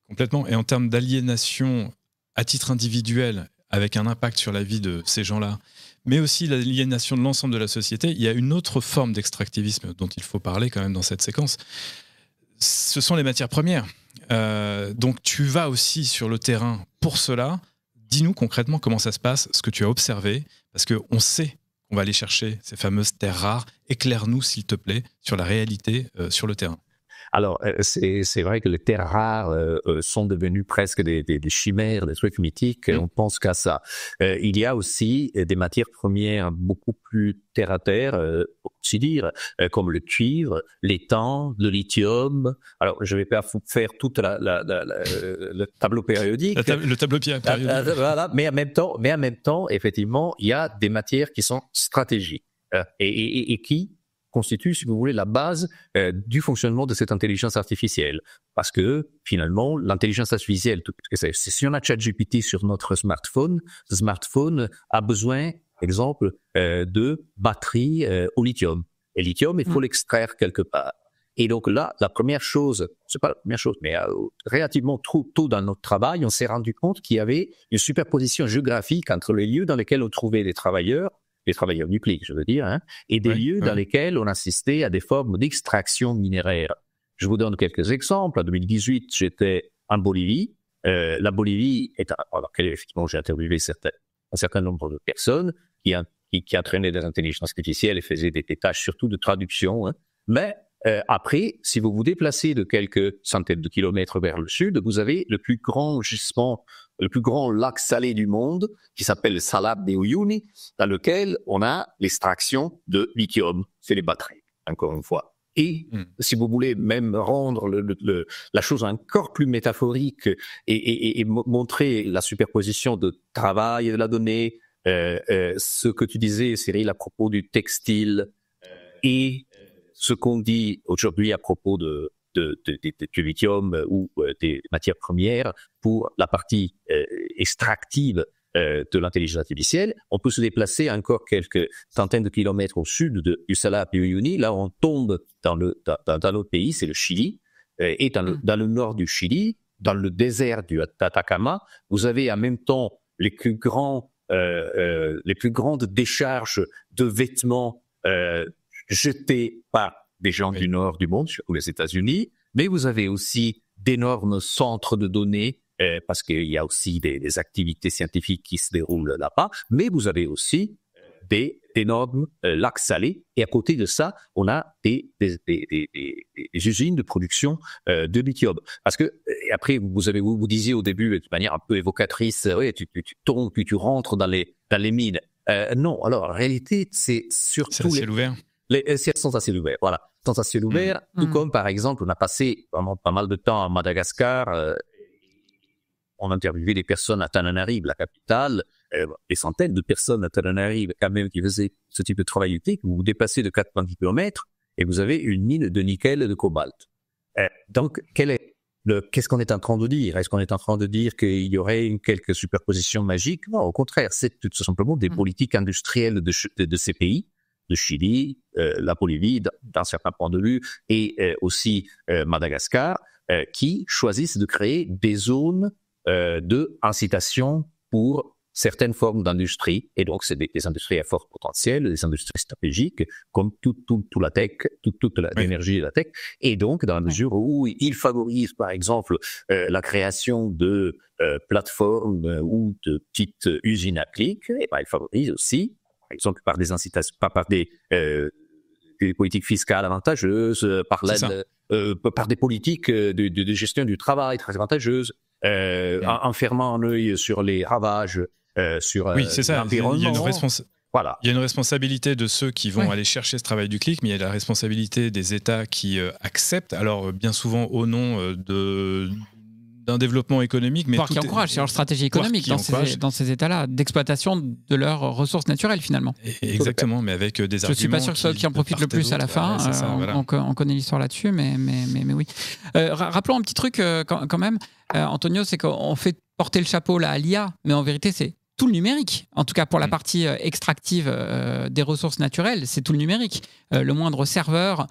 Complètement. Et en termes d'aliénation à titre individuel, avec un impact sur la vie de ces gens-là, mais aussi l'aliénation de l'ensemble de la société, il y a une autre forme d'extractivisme dont il faut parler quand même dans cette séquence. Ce sont les matières premières. Donc tu vas aussi sur le terrain pour cela. Dis-nous concrètement comment ça se passe, ce que tu as observé, parce qu'on sait qu'on va aller chercher ces fameuses terres rares. Éclaire-nous, s'il te plaît, sur la réalité sur le terrain. Alors, c'est vrai que les terres rares sont devenues presque des chimères, des trucs mythiques. On pense qu'à ça. Il y a aussi des matières premières beaucoup plus terre à terre, ainsi dire, comme le cuivre, l'étain, le lithium. Alors, je vais pas faire toute le tableau périodique. Le tableau périodique. Voilà, mais en même temps, effectivement, il y a des matières qui sont stratégiques et qui constitue, si vous voulez, la base du fonctionnement de cette intelligence artificielle. Parce que, finalement, l'intelligence artificielle, si on a ChatGPT sur notre smartphone, ce smartphone a besoin, par exemple, de batteries au lithium. Et lithium, il faut l'extraire quelque part. Et donc là, la première chose, c'est pas la première chose, mais relativement tôt dans notre travail, on s'est rendu compte qu'il y avait une superposition géographique entre les lieux dans lesquels on trouvait les travailleurs nucléiques, je veux dire, et des lieux dans lesquels on assistait à des formes d'extraction minéraire. Je vous donne quelques exemples. En 2018, j'étais en Bolivie. La Bolivie dans laquelle effectivement j'ai interviewé un certain nombre de personnes qui entraînaient des intelligences artificielles et faisaient des tâches surtout de traduction. Mais après, si vous vous déplacez de quelques centaines de kilomètres vers le sud, vous avez le plus grand gisement, le plus grand lac salé du monde, qui s'appelle Salar de Uyuni, dans lequel on a l'extraction de lithium. C'est les batteries, encore une fois. Et si vous voulez même rendre la chose encore plus métaphorique et montrer la superposition de travail et de la donnée, ce que tu disais, Cyril, à propos du textile et ce qu'on dit aujourd'hui à propos du lithium ou des matières premières pour la partie extractive de l'intelligence artificielle, on peut se déplacer encore quelques centaines de kilomètres au sud du Salar de Uyuni. Là, on tombe dans notre pays, c'est le Chili, et dans le nord du Chili, dans le désert du Atacama, vous avez en même temps les plus grandes décharges de vêtements jetés par des gens du nord du monde, surtout les États-Unis, mais vous avez aussi d'énormes centres de données, parce qu'il y a aussi des activités scientifiques qui se déroulent là-bas, mais vous avez aussi d'énormes lacs salés, et à côté de ça, on a des usines de production de lithium. Parce que, et après, vous disiez au début, de manière un peu évocatrice, tu tombes, puis tu rentres dans les mines. Non, alors en réalité, c'est surtout... C'est à ciel ouvert. C'est à ciel ouvert, voilà. Sont à ciel ouvert, tout comme, par exemple, on a passé vraiment pas mal de temps à Madagascar, on a interviewé des personnes à Tananarive, la capitale, des centaines de personnes à Tananarive, quand même, qui faisaient ce type de travail utile. Vous vous déplacez de 90 km et vous avez une mine de nickel et de cobalt. Donc, qu'est-ce qu'on est en train de dire? Est-ce qu'on est en train de dire qu'il y aurait quelques superpositions magiques? Non, au contraire, c'est tout simplement des politiques industrielles de ces pays, le Chili, la Bolivie, d'un certain point de vue, et aussi Madagascar, qui choisissent de créer des zones de incitation pour certaines formes d'industrie, et donc c'est des industries à fort potentiel, des industries stratégiques, comme toute la tech, toute l'énergie de la tech, et donc dans la mesure où ils favorisent par exemple la création de plateformes ou de petites usines appliques, et ben ils favorisent aussi, par exemple par des incitations, par des politiques fiscales avantageuses, par des politiques de gestion du travail très avantageuses, en fermant un œil sur les ravages sur l'environnement. Il y a une responsabilité de ceux qui vont aller chercher ce travail du clic, mais il y a la responsabilité des États qui acceptent, alors bien souvent au nom d'un développement économique, mais qui encourage, c'est leur stratégie économique dans ces États-là, d'exploitation de leurs ressources naturelles finalement. Exactement, mais avec des arguments. Je ne suis pas sûr que ceux qui en profitent le plus à la fin. On connaît l'histoire là-dessus, mais oui. Rappelons un petit truc quand même, Antonio, c'est qu'on fait porter le chapeau là à l'IA, mais en vérité c'est tout le numérique, en tout cas pour la partie extractive des ressources naturelles, c'est tout le numérique. Le moindre serveur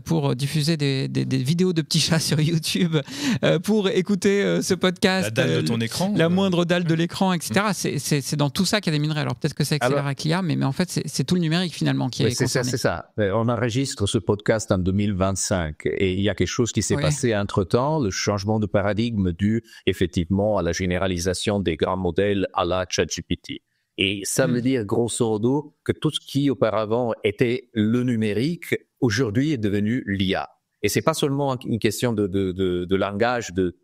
pour diffuser des vidéos de petits chats sur YouTube, pour écouter ce podcast, la dalle de ton écran, la moindre dalle de l'écran, etc. C'est dans tout ça qu'il y a des minerais. Alors peut-être que c'est accéléré avec l'IA, mais en fait c'est tout le numérique finalement qui est concerné. C'est ça. On enregistre ce podcast en 2025 et il y a quelque chose qui s'est passé entre-temps, le changement de paradigme dû effectivement à la généralisation des grands modèles à la ChatGPT. Et ça veut dire, grosso modo, que tout ce qui auparavant était le numérique, aujourd'hui est devenu l'IA. Et c'est pas seulement une question de langage, de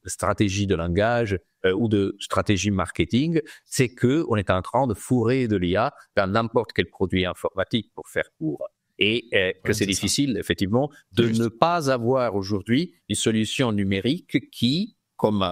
stratégie de langage ou de stratégie marketing, c'est que on est en train de fourrer de l'IA dans n'importe quel produit informatique, pour faire court. et que c'est difficile, effectivement, de ne pas avoir aujourd'hui une solution numérique qui, comme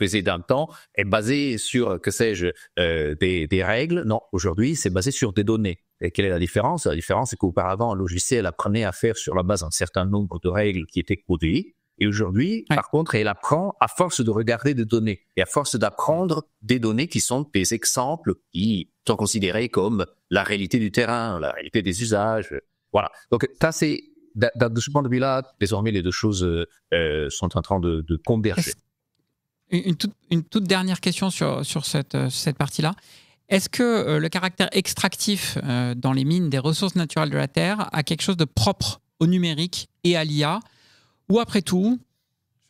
faisait d'un temps, est basée sur, que sais-je, des règles. Non, aujourd'hui, c'est basé sur des données. Et quelle est la différence? La différence, c'est qu'auparavant, un logiciel apprenait à faire sur la base d'un certain nombre de règles qui étaient codées. Et aujourd'hui, par contre, elle apprend à force de regarder des données et à force d'apprendre des données qui sont des exemples qui sont considérés comme la réalité du terrain, la réalité des usages. Voilà. Donc, ça, c'est, de ce point de vue-là, désormais, les deux choses sont en train de converger. Une toute dernière question sur cette partie-là. Est-ce que le caractère extractif dans les mines des ressources naturelles de la Terre a quelque chose de propre au numérique et à l'IA? Ou après tout,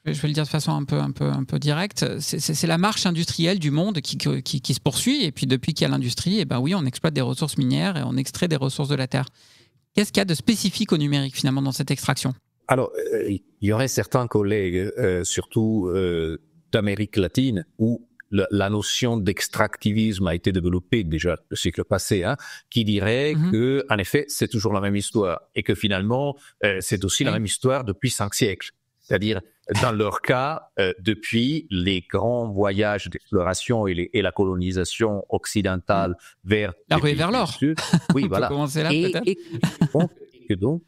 je vais le dire de façon un peu directe, c'est la marche industrielle du monde qui se poursuit. Et puis depuis qu'il y a l'industrie, eh ben oui, on exploite des ressources minières et on extrait des ressources de la Terre. Qu'est-ce qu'il y a de spécifique au numérique finalement dans cette extraction? Alors, il y aurait certains collègues, surtout d'Amérique latine, où la notion d'extractivisme a été développée déjà le siècle passé, qui dirait que, en effet, c'est toujours la même histoire et que finalement, c'est aussi la même histoire depuis 5 siècles. C'est-à-dire, dans leur cas, depuis les grands voyages d'exploration et la colonisation occidentale vers la ruée vers l'or. Oui, voilà. Commencer là, peut-être. Et donc,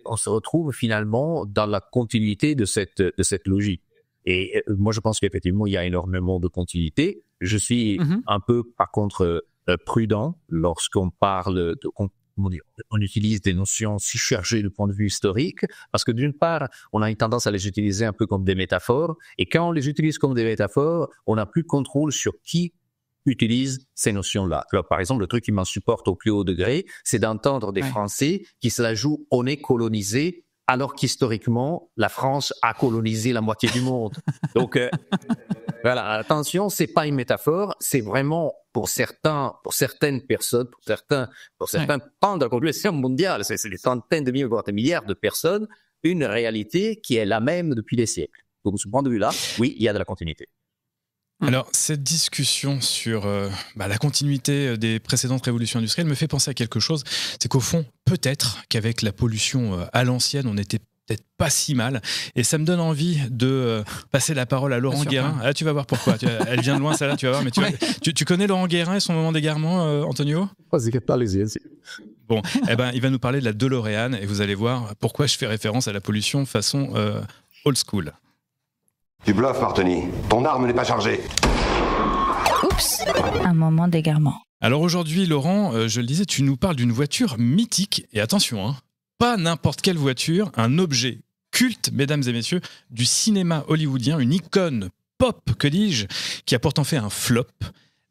on se retrouve finalement dans la continuité de cette logique. Et moi, je pense qu'effectivement, il y a énormément de continuité. Je suis un peu, par contre, prudent lorsqu'on parle on utilise des notions si chargées du point de vue historique, parce que d'une part, on a une tendance à les utiliser un peu comme des métaphores, et quand on les utilise comme des métaphores, on n'a plus de contrôle sur qui utilise ces notions-là. Alors, par exemple, le truc qui m'insupporte au plus haut degré, c'est d'entendre des Français qui se la jouent « on est colonisé », alors qu'historiquement, la France a colonisé la moitié du monde. Donc, voilà, attention, c'est pas une métaphore, c'est vraiment pour certaines personnes, pour certains pans de la population mondiale, c'est des centaines de milliers, voire des milliards de personnes, une réalité qui est la même depuis des siècles. Donc, de ce point de vue-là, oui, il y a de la continuité. Alors, cette discussion sur la continuité des précédentes révolutions industrielles me fait penser à quelque chose. C'est qu'au fond, peut-être qu'avec la pollution à l'ancienne, on n'était peut-être pas si mal. Et ça me donne envie de passer la parole à Laurent Guérin. Ah, tu vas voir pourquoi. Elle vient de loin, celle-là, tu vas voir. Mais tu connais Laurent Guérin et son moment d'égarement, Antonio? Bon, il va nous parler de la DeLorean et vous allez voir pourquoi je fais référence à la pollution façon old school. Tu bluffes, Martoni. Ton arme n'est pas chargée. Oups, un moment d'égarement. Alors aujourd'hui, Laurent, je le disais, tu nous parles d'une voiture mythique. Et attention, pas n'importe quelle voiture, un objet culte, mesdames et messieurs, du cinéma hollywoodien, une icône pop, que dis-je, qui a pourtant fait un flop,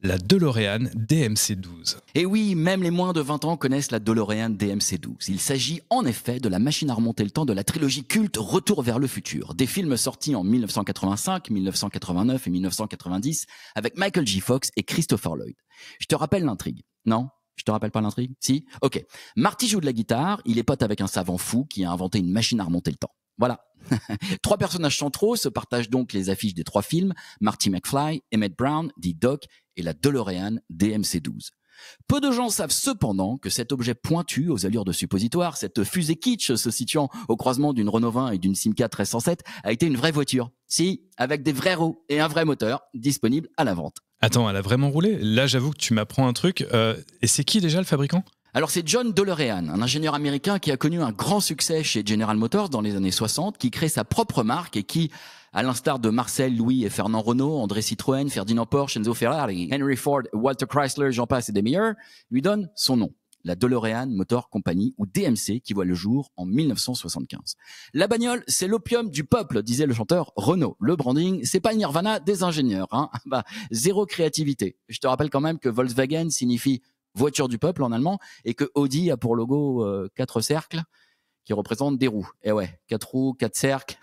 la DeLorean DMC-12. Et oui, même les moins de 20 ans connaissent la DeLorean DMC-12. Il s'agit en effet de la machine à remonter le temps de la trilogie culte Retour vers le futur. Des films sortis en 1985, 1989 et 1990 avec Michael J. Fox et Christopher Lloyd. Je te rappelle l'intrigue, non ? Je te rappelle pas l'intrigue ? Si ? Ok. Marty joue de la guitare, il est pote avec un savant fou qui a inventé une machine à remonter le temps. Voilà. 3 personnages centraux se partagent donc les affiches des 3 films, Marty McFly, Emmett Brown, dit Doc, et la DeLorean DMC-12. Peu de gens savent cependant que cet objet pointu aux allures de suppositoire, cette fusée kitsch se situant au croisement d'une Renault 20 et d'une Simca 1307, a été une vraie voiture. Si, avec des vraies roues et un vrai moteur, disponible à la vente. Attends, elle a vraiment roulé ? Là, j'avoue que tu m'apprends un truc. Et c'est qui déjà le fabricant ? Alors c'est John DeLorean, un ingénieur américain qui a connu un grand succès chez General Motors dans les années 60, qui crée sa propre marque et qui, à l'instar de Marcel, Louis et Fernand Renault, André Citroën, Ferdinand Porsche, Enzo Ferrari, Henry Ford, Walter Chrysler, j'en passe et des meilleurs, lui donne son nom. La DeLorean Motor Company, ou DMC, qui voit le jour en 1975. La bagnole, c'est l'opium du peuple, disait le chanteur Renault. Le branding, c'est pas le Nirvana des ingénieurs, zéro créativité. Je te rappelle quand même que Volkswagen signifie voiture du peuple en allemand, et que Audi a pour logo 4 cercles qui représentent des roues. Et ouais, 4 roues, 4 cercles,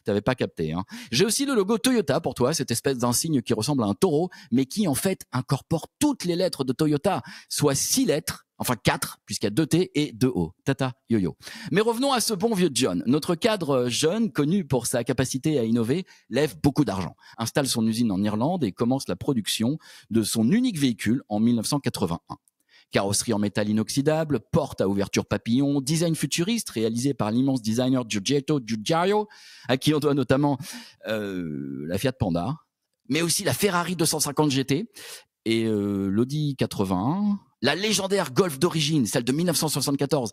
t'avais pas capté. J'ai aussi le logo Toyota pour toi, cette espèce d'insigne qui ressemble à un taureau, mais qui en fait incorpore toutes les lettres de Toyota, soit 6 lettres, enfin 4, puisqu'il y a 2 T et 2 O. Tata, yo-yo. Mais revenons à ce bon vieux John. Notre cadre jeune, connu pour sa capacité à innover, lève beaucoup d'argent, installe son usine en Irlande et commence la production de son unique véhicule en 1981. Carrosserie en métal inoxydable, porte à ouverture papillon, design futuriste réalisé par l'immense designer Giorgetto Giugiaro, à qui on doit notamment la Fiat Panda, mais aussi la Ferrari 250 GT et l'Audi 81, la légendaire Golf d'origine, celle de 1974,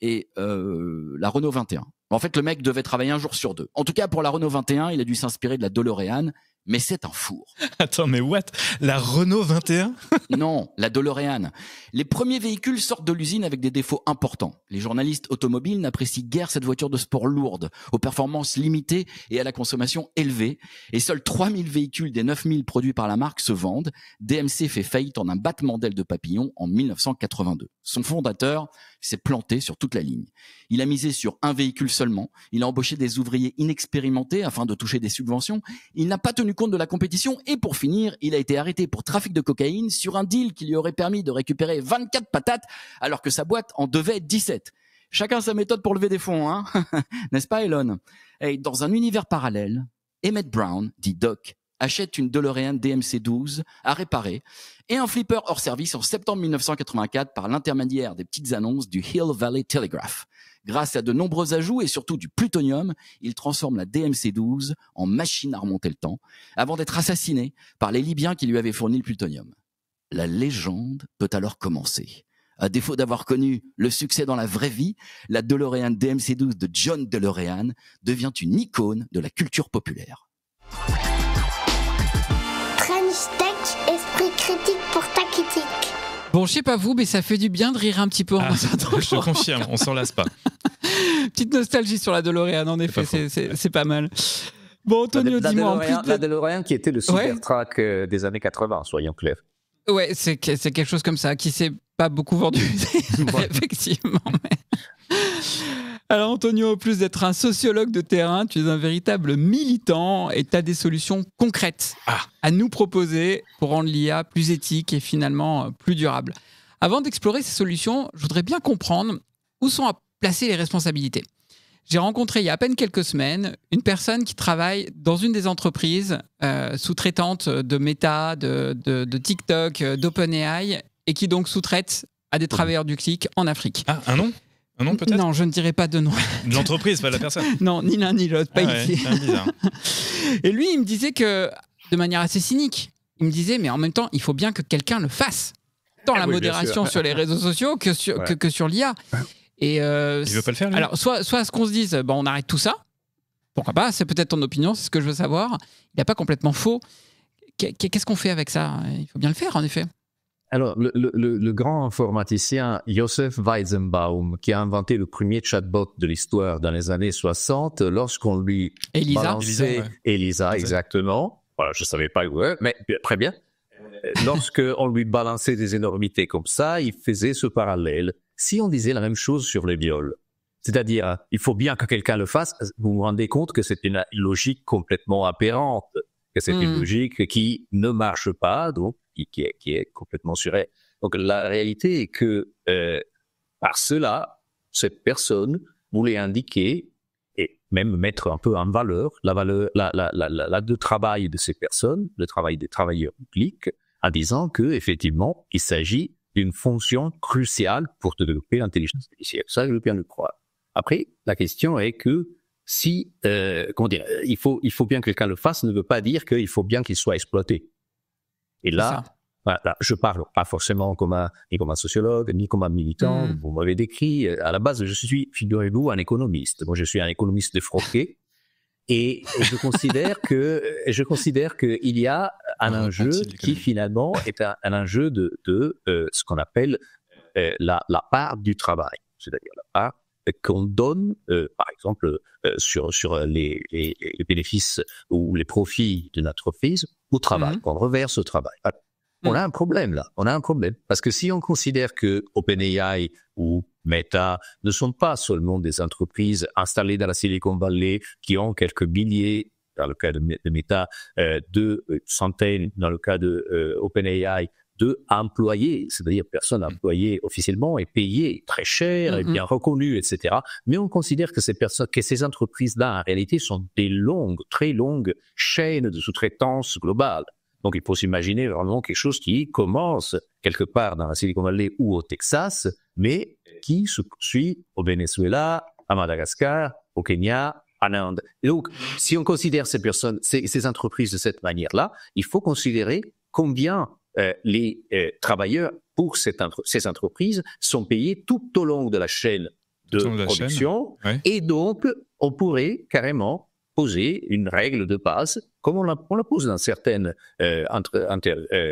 et la Renault 21. En fait, le mec devait travailler un jour sur deux. En tout cas, pour la Renault 21, il a dû s'inspirer de la DeLorean, mais c'est un four. Attends, mais what? La Renault 21? Non, la DeLorean. Les premiers véhicules sortent de l'usine avec des défauts importants. Les journalistes automobiles n'apprécient guère cette voiture de sport lourde, aux performances limitées et à la consommation élevée. Et seuls 3000 véhicules des 9000 produits par la marque se vendent. DMC fait faillite en un battement d'aile de papillon en 1982. Son fondateur s'est planté sur toute la ligne. Il a misé sur un véhicule seulement. Il a embauché des ouvriers inexpérimentés afin de toucher des subventions. Il n'a pas tenu compte de la compétition et pour finir, il a été arrêté pour trafic de cocaïne sur un deal qui lui aurait permis de récupérer 24 patates alors que sa boîte en devait 17. Chacun sa méthode pour lever des fonds, hein. N'est-ce pas, Elon? Et dans un univers parallèle, Emmett Brown, dit Doc, achète une DeLorean DMC-12 à réparer et un flipper hors service en septembre 1984 par l'intermédiaire des petites annonces du Hill Valley Telegraph. Grâce à de nombreux ajouts et surtout du plutonium, il transforme la DMC-12 en machine à remonter le temps avant d'être assassiné par les Libyens qui lui avaient fourni le plutonium. La légende peut alors commencer. À défaut d'avoir connu le succès dans la vraie vie, la DeLorean DMC-12 de John DeLorean devient une icône de la culture populaire. French Tech, esprit critique pour ta critique. Bon, je sais pas vous, mais ça fait du bien de rire un petit peu en entendant. Je te confirme, on s'en lasse pas. Petite nostalgie sur la DeLorean, en effet, c'est pas mal. Bon, Antonio, dis-moi en plus. La DeLorean qui était le Supertruck des années 80, soyons clairs. Ouais, c'est quelque chose comme ça, qui s'est pas beaucoup vendu, effectivement. Mais... Alors Antonio, en plus d'être un sociologue de terrain, tu es un véritable militant et tu as des solutions concrètes à nous proposer pour rendre l'IA plus éthique et finalement plus durable. Avant d'explorer ces solutions, je voudrais bien comprendre où sont à placer les responsabilités. J'ai rencontré il y a à peine quelques semaines une personne qui travaille dans une des entreprises sous-traitantes de Meta, de TikTok, d'OpenAI et qui donc sous-traite à des travailleurs du clic en Afrique. Ah, un nom ? Un nom peut-être ? Non, je ne dirai pas de nom. De l'entreprise, pas de la personne. Non, ni l'un ni l'autre, pas ici. Ouais, bizarre. Et lui, il me disait que, de manière assez cynique, il me disait, mais en même temps, il faut bien que quelqu'un le fasse. Tant la modération sur les réseaux sociaux que sur l'IA. Et il veut pas le faire, lui ? Alors, soit ce qu'on se dise, bon, on arrête tout ça. Pourquoi pas ? C'est peut-être ton opinion, c'est ce que je veux savoir. Il n'a pas complètement faux. Qu'est-ce qu'on fait avec ça ? Il faut bien le faire, en effet. Alors, le grand informaticien Joseph Weizenbaum, qui a inventé le premier chatbot de l'histoire dans les années 60, lorsqu'on lui balançait... Elisa, exactement. Voilà, je ne savais pas où, mais très bien. Lorsqu'on lui balançait des énormités comme ça, il faisait ce parallèle. Si on disait la même chose sur les viols, c'est-à-dire, il faut bien que quelqu'un le fasse, vous vous rendez compte que c'est une logique complètement aberrante, que c'est une logique qui ne marche pas, donc qui est complètement surée. Donc la réalité est que par cela, cette personne voulait indiquer et même mettre un peu en valeur le travail de ces personnes, le travail des travailleurs publics, en disant que effectivement il s'agit d'une fonction cruciale pour développer l'intelligence artificielle. Ça, je veux bien le croire. Après, la question est que si, il faut bien que quelqu'un le fasse, ne veut pas dire qu'il faut bien qu'il soit exploité. Et là, voilà, je parle pas forcément ni comme un sociologue, ni comme un militant. Vous m'avez décrit. À la base, je suis, figurez-vous, un économiste. Moi, je suis un économiste défroqué. Et je considère qu'il y a un enjeu qui finalement est un enjeu de ce qu'on appelle la part du travail, c'est-à-dire la part qu'on donne, par exemple, sur les bénéfices ou les profits de notre entreprise au travail, qu'on reverse au travail. Alors, on a un problème là, parce que si on considère que OpenAI ou Meta ne sont pas seulement des entreprises installées dans la Silicon Valley qui ont quelques milliers, dans le cas de Meta, de centaines, dans le cas de OpenAI, de employés, c'est-à-dire personnes employées officiellement et payées très cher et bien reconnues, etc. Mais on considère que ces entreprises-là, en réalité, sont des très longues chaînes de sous-traitance globale. Donc il faut s'imaginer vraiment quelque chose qui commence quelque part dans la Silicon Valley ou au Texas, mais qui se poursuit au Venezuela, à Madagascar, au Kenya, en Inde. Et donc, si on considère ces personnes, ces entreprises de cette manière-là, il faut considérer combien les travailleurs pour ces entreprises sont payés tout au long de la chaîne de production. Ouais. Et donc, on pourrait carrément poser une règle de base, comme on la pose dans certaines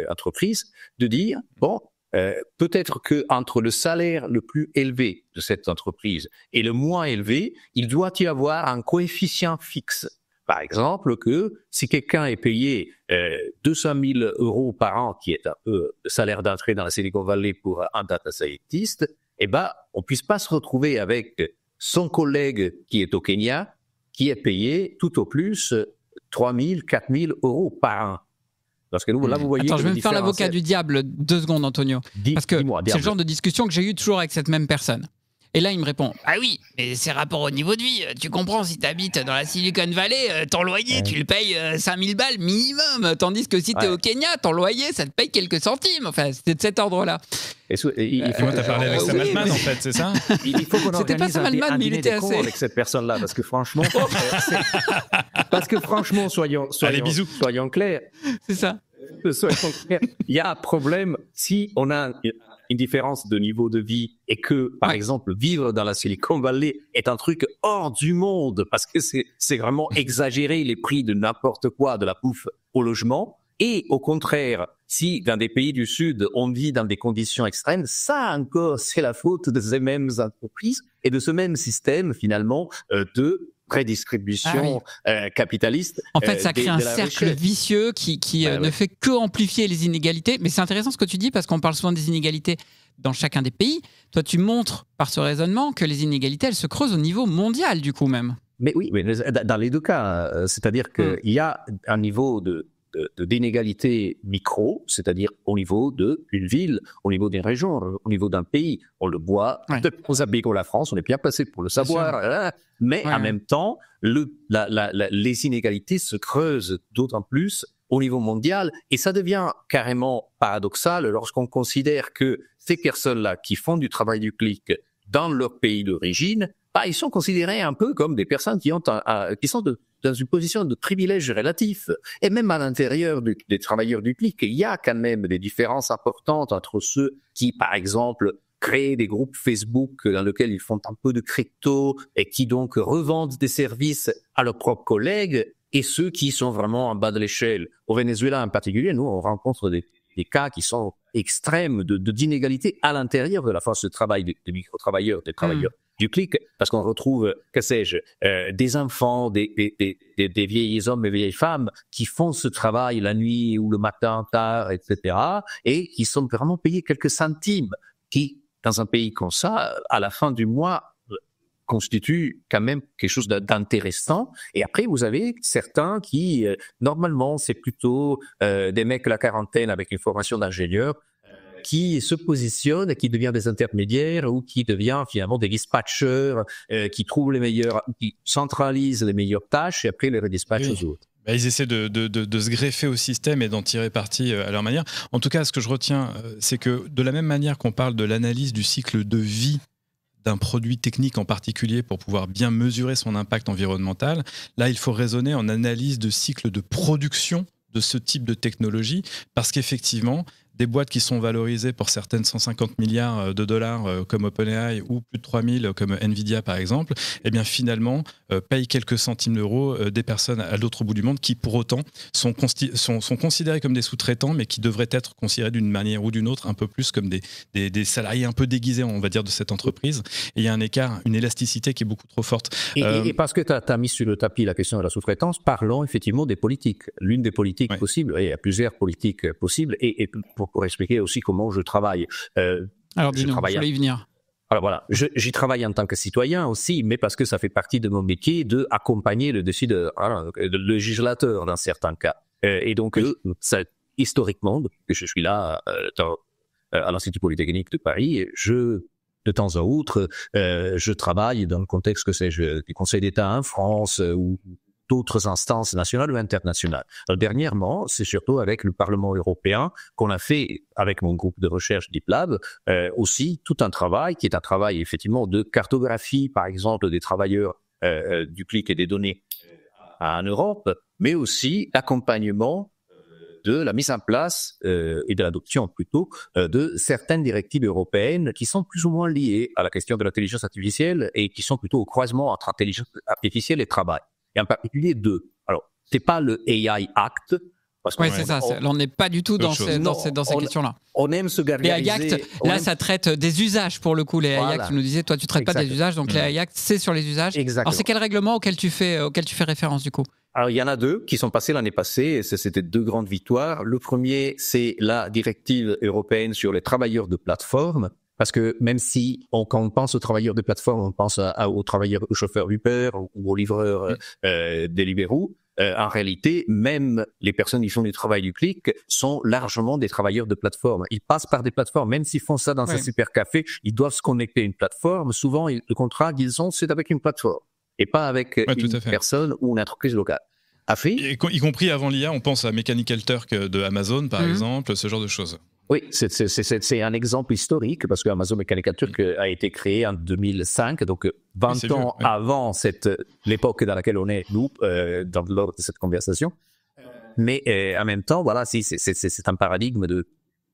entreprises, de dire, bon, peut-être que entre le salaire le plus élevé de cette entreprise et le moins élevé, il doit y avoir un coefficient fixe. Par exemple, que si quelqu'un est payé 200 000 euros par an, qui est un peu le salaire d'entrée dans la Silicon Valley pour un data scientist, eh ben, on puisse pas se retrouver avec son collègue qui est au Kenya, qui est payé tout au plus 3 000, 4 000 euros par an. Parce que là, vous voyez. Attends, je vais me faire l'avocat du diable 2 secondes, Antonio. Parce que c'est le genre de discussion que j'ai eu toujours avec cette même personne. Et là, il me répond, ah oui, mais c'est rapport au niveau de vie. Tu comprends, si tu habites dans la Silicon Valley, ton loyer, tu le payes 5 000 balles minimum. Tandis que si tu es au Kenya, ton loyer, ça te paye quelques centimes. Enfin, c'était de cet ordre-là. Et moi, tu as parlé avec Sam Altman, en fait, c'est ça? Il faut qu'on C'était pas Sam Altman, mais il était assez. Avec cette personne-là, parce que franchement, soyons clairs. C'est ça. Il y a un problème si on a une différence de niveau de vie et que, par exemple, vivre dans la Silicon Valley est un truc hors du monde parce que c'est vraiment exagéré les prix de n'importe quoi, de la bouffe au logement. Et au contraire, si dans des pays du Sud, on vit dans des conditions extrêmes, ça encore, c'est la faute de ces mêmes entreprises et de ce même système, finalement, de redistribution capitaliste. En fait, ça crée un cercle vicieux qui ne fait que amplifier les inégalités. Mais c'est intéressant ce que tu dis parce qu'on parle souvent des inégalités dans chacun des pays. Toi, tu montres par ce raisonnement que les inégalités, elles se creusent au niveau mondial, du coup même. Mais oui, mais dans les deux cas, c'est-à-dire qu'il y a un niveau d'inégalité micro, c'est-à-dire au niveau d'une ville, au niveau d'une région, au niveau d'un pays. On le voit, aux habits comme la France, on est bien placé pour le savoir, mais en même temps, les inégalités se creusent d'autant plus au niveau mondial et ça devient carrément paradoxal lorsqu'on considère que ces personnes-là qui font du travail du clic dans leur pays d'origine, ils sont considérés un peu comme des personnes qui sont dans une position de privilège relatif. Et même à l'intérieur des travailleurs du clic, il y a quand même des différences importantes entre ceux qui, par exemple, créent des groupes Facebook dans lesquels ils font un peu de crypto et qui donc revendent des services à leurs propres collègues et ceux qui sont vraiment en bas de l'échelle. Au Venezuela en particulier, nous, on rencontre des cas qui sont extrêmes d'inégalité à l'intérieur de la force de travail des micro-travailleurs, des travailleurs du clic, parce qu'on retrouve, que sais-je, des enfants, des vieils hommes et vieilles femmes qui font ce travail la nuit ou le matin tard, etc., et qui sont vraiment payés quelques centimes, qui, dans un pays comme ça, à la fin du mois, constitue quand même quelque chose d'intéressant. Et après, vous avez certains qui, normalement, c'est plutôt des mecs de la quarantaine avec une formation d'ingénieur, qui se positionnent, qui deviennent des intermédiaires ou qui deviennent finalement des dispatchers, qui trouvent qui centralisent les meilleures tâches et après les redispatchent aux autres. Ils essaient de se greffer au système et d'en tirer parti à leur manière. En tout cas, ce que je retiens, c'est que de la même manière qu'on parle de l'analyse du cycle de vie d'un produit technique en particulier pour pouvoir bien mesurer son impact environnemental, là, il faut raisonner en analyse de cycle de production de ce type de technologie, parce qu'effectivement, des boîtes qui sont valorisées pour certaines 150 milliards de dollars comme OpenAI ou plus de 3000 comme Nvidia par exemple, eh bien finalement payent quelques centimes d'euros des personnes à l'autre bout du monde qui pour autant sont considérées comme des sous-traitants mais qui devraient être considérés d'une manière ou d'une autre un peu plus comme des salariés un peu déguisés on va dire de cette entreprise. Et il y a un écart, une élasticité qui est beaucoup trop forte. Et parce que tu as mis sur le tapis la question de la sous-traitance, parlons effectivement des politiques. L'une des politiques possibles, il y a plusieurs politiques possibles et pour expliquer aussi comment je travaille. Alors, dis-nous, je voulais y venir. Alors voilà, j'y travaille en tant que citoyen aussi, mais parce que ça fait partie de mon métier d'accompagner le législateur dans certains cas. Et donc, ça, historiquement, depuis que je suis là à l'Institut Polytechnique de Paris, de temps à autre, je travaille dans le contexte du Conseil d'État en France ou d'autres instances nationales ou internationales. Alors, dernièrement, c'est surtout avec le Parlement européen qu'on a fait, avec mon groupe de recherche DeepLab, aussi tout un travail qui est un travail effectivement de cartographie, par exemple, des travailleurs du clic et des données en Europe, mais aussi d'accompagnement de la mise en place et de l'adoption plutôt de certaines directives européennes qui sont plus ou moins liées à la question de l'intelligence artificielle et qui sont plutôt au croisement entre intelligence artificielle et travail. Et en particulier deux. Alors, c'est pas le AI Act. Oui, c'est ça. On n'est pas du tout dans ces questions-là. On aime se gargariser. Les AI Act, là, ça traite des usages pour le coup. Les AI Act, tu nous disais, toi, tu ne traites pas des usages, donc les AI Act, c'est sur les usages. Exactement. Alors, c'est quel règlement auquel tu fais référence du coup? Alors, il y en a deux qui sont passés l'année passée, et c'était deux grandes victoires. Le premier, c'est la directive européenne sur les travailleurs de plateforme, parce que même si quand on pense aux travailleurs de plateforme, on pense aux travailleurs, aux chauffeurs Uber ou aux livreurs Deliveroo, en réalité, même les personnes qui font du travail du clic sont largement des travailleurs de plateforme. Ils passent par des plateformes, même s'ils font ça dans un super café, ils doivent se connecter à une plateforme. Souvent, le contrat qu'ils ont, c'est avec une plateforme et pas avec une personne ou une entreprise locale. Y compris avant l'IA, on pense à Mechanical Turk de Amazon, par exemple, ce genre de choses. Oui, c'est un exemple historique parce que Amazon Mechanical Turk a été créé en 2005, donc 20 ans avant l'époque dans laquelle on est, nous, dans l'ordre de cette conversation. Mais en même temps, voilà, c'est un paradigme,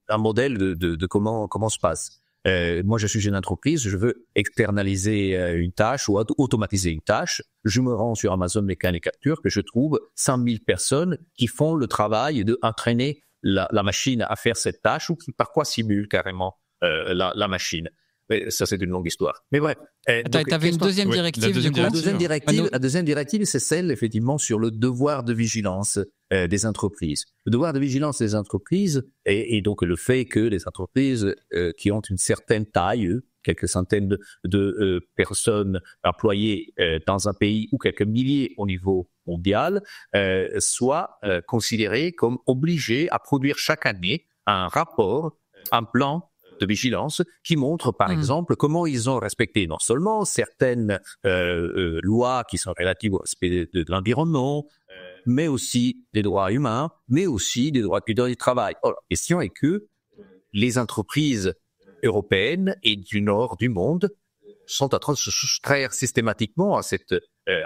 un modèle de comment se passe. Moi, je suis une entreprise, je veux externaliser une tâche ou automatiser une tâche. Je me rends sur Amazon Mechanical Turk et je trouve 100 000 personnes qui font le travail d'entraîner la machine à faire cette tâche ou qui parfois simule carrément la machine. Mais ça, c'est une longue histoire. Mais bref. Tu avais une deuxième directive. La deuxième directive, c'est celle, effectivement, sur le devoir de vigilance des entreprises. Le devoir de vigilance des entreprises et donc le fait que les entreprises qui ont une certaine taille, quelques centaines de personnes employées dans un pays ou quelques milliers au niveau mondial, soient considérées comme obligées à produire chaque année un rapport, un plan de vigilance qui montre, par exemple, comment ils ont respecté non seulement certaines lois qui sont relatives au respect de l'environnement, mais aussi des droits humains, mais aussi des droits du travail. Alors, la question est que les entreprises européennes et du nord du monde sont en train de se soustraire systématiquement à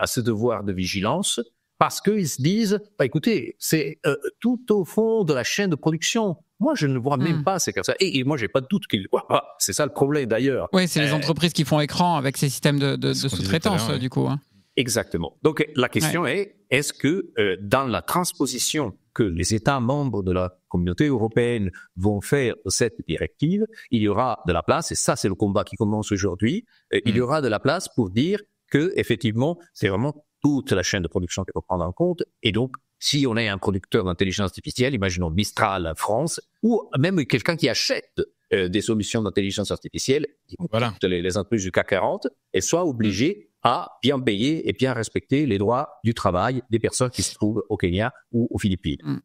ce devoir de vigilance parce qu'ils se disent, écoutez, c'est tout au fond de la chaîne de production. Moi, je ne vois même pas ces cas-là. Et moi, j'ai pas de doute qu'ils le voient pas. C'est ça le problème, d'ailleurs. Oui, c'est les entreprises qui font écran avec ces systèmes de sous-traitance, du coup. Hein. Exactement. Donc, la question est-ce que dans la transposition que les États membres de la communauté européenne vont faire de cette directive, il y aura de la place, et ça, c'est le combat qui commence aujourd'hui, il y aura de la place pour dire que, effectivement, c'est vraiment toute la chaîne de production qu'il faut prendre en compte, et donc, si on est un producteur d'intelligence artificielle, imaginons Mistral en France, ou même quelqu'un qui achète des solutions d'intelligence artificielle, les entreprises du CAC 40, elles soient obligées à bien payer et bien respecter les droits du travail des personnes qui se trouvent au Kenya ou aux Philippines.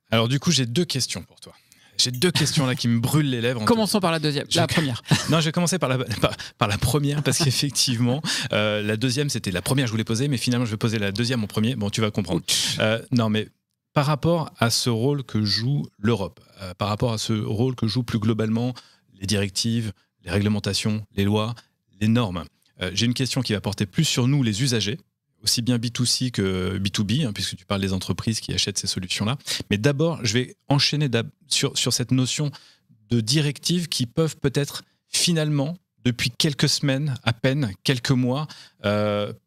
Alors du coup, j'ai deux questions pour toi. J'ai deux questions là qui me brûlent les lèvres. Commençons par la première. Non, je vais commencer par la première parce qu'effectivement, la deuxième, c'était la première que je voulais poser, mais finalement, je vais poser la deuxième en premier. Bon, tu vas comprendre. Non, mais par rapport à ce rôle que joue l'Europe, par rapport à ce rôle que jouent plus globalement les directives, les réglementations, les lois, les normes, j'ai une question qui va porter plus sur nous, les usagers, aussi bien B2C que B2B, puisque tu parles des entreprises qui achètent ces solutions-là. Mais d'abord, je vais enchaîner sur cette notion de directives qui peuvent peut-être finalement, depuis quelques semaines, à peine, quelques mois,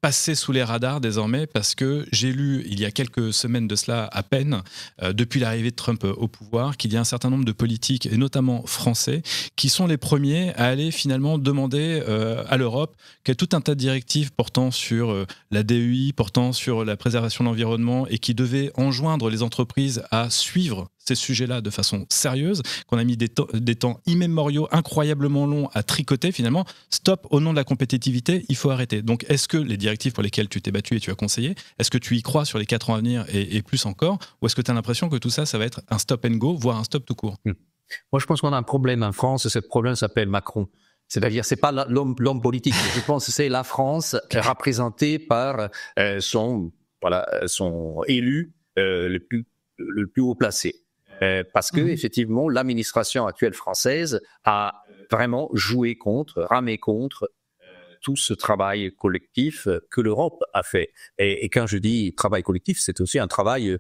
passer sous les radars désormais, parce que j'ai lu, il y a quelques semaines de cela à peine, depuis l'arrivée de Trump au pouvoir, qu'il y a un certain nombre de politiques, et notamment français, qui sont les premiers à aller finalement demander à l'Europe qu'il y a tout un tas de directives portant sur la DEI, portant sur la préservation de l'environnement, et qui devaient enjoindre les entreprises à suivre ces sujets-là de façon sérieuse, qu'on a mis des temps immémoriaux incroyablement longs à tricoter. Finalement, stop, au nom de la compétitivité, il faut arrêter. Donc, est-ce que les directives pour lesquelles tu t'es battu et tu as conseillé, est-ce que tu y crois sur les 4 ans à venir et plus encore, ou est-ce que tu as l'impression que tout ça, ça va être un stop and go, voire un stop tout court? Moi, je pense qu'on a un problème en France, et ce problème s'appelle Macron. C'est-à-dire, c'est pas l'homme politique. Je pense que c'est la France représentée par son sont élus le plus haut placé. Parce que effectivement, l'administration actuelle française a vraiment ramé contre tout ce travail collectif que l'Europe a fait. Et quand je dis travail collectif, c'est aussi un travail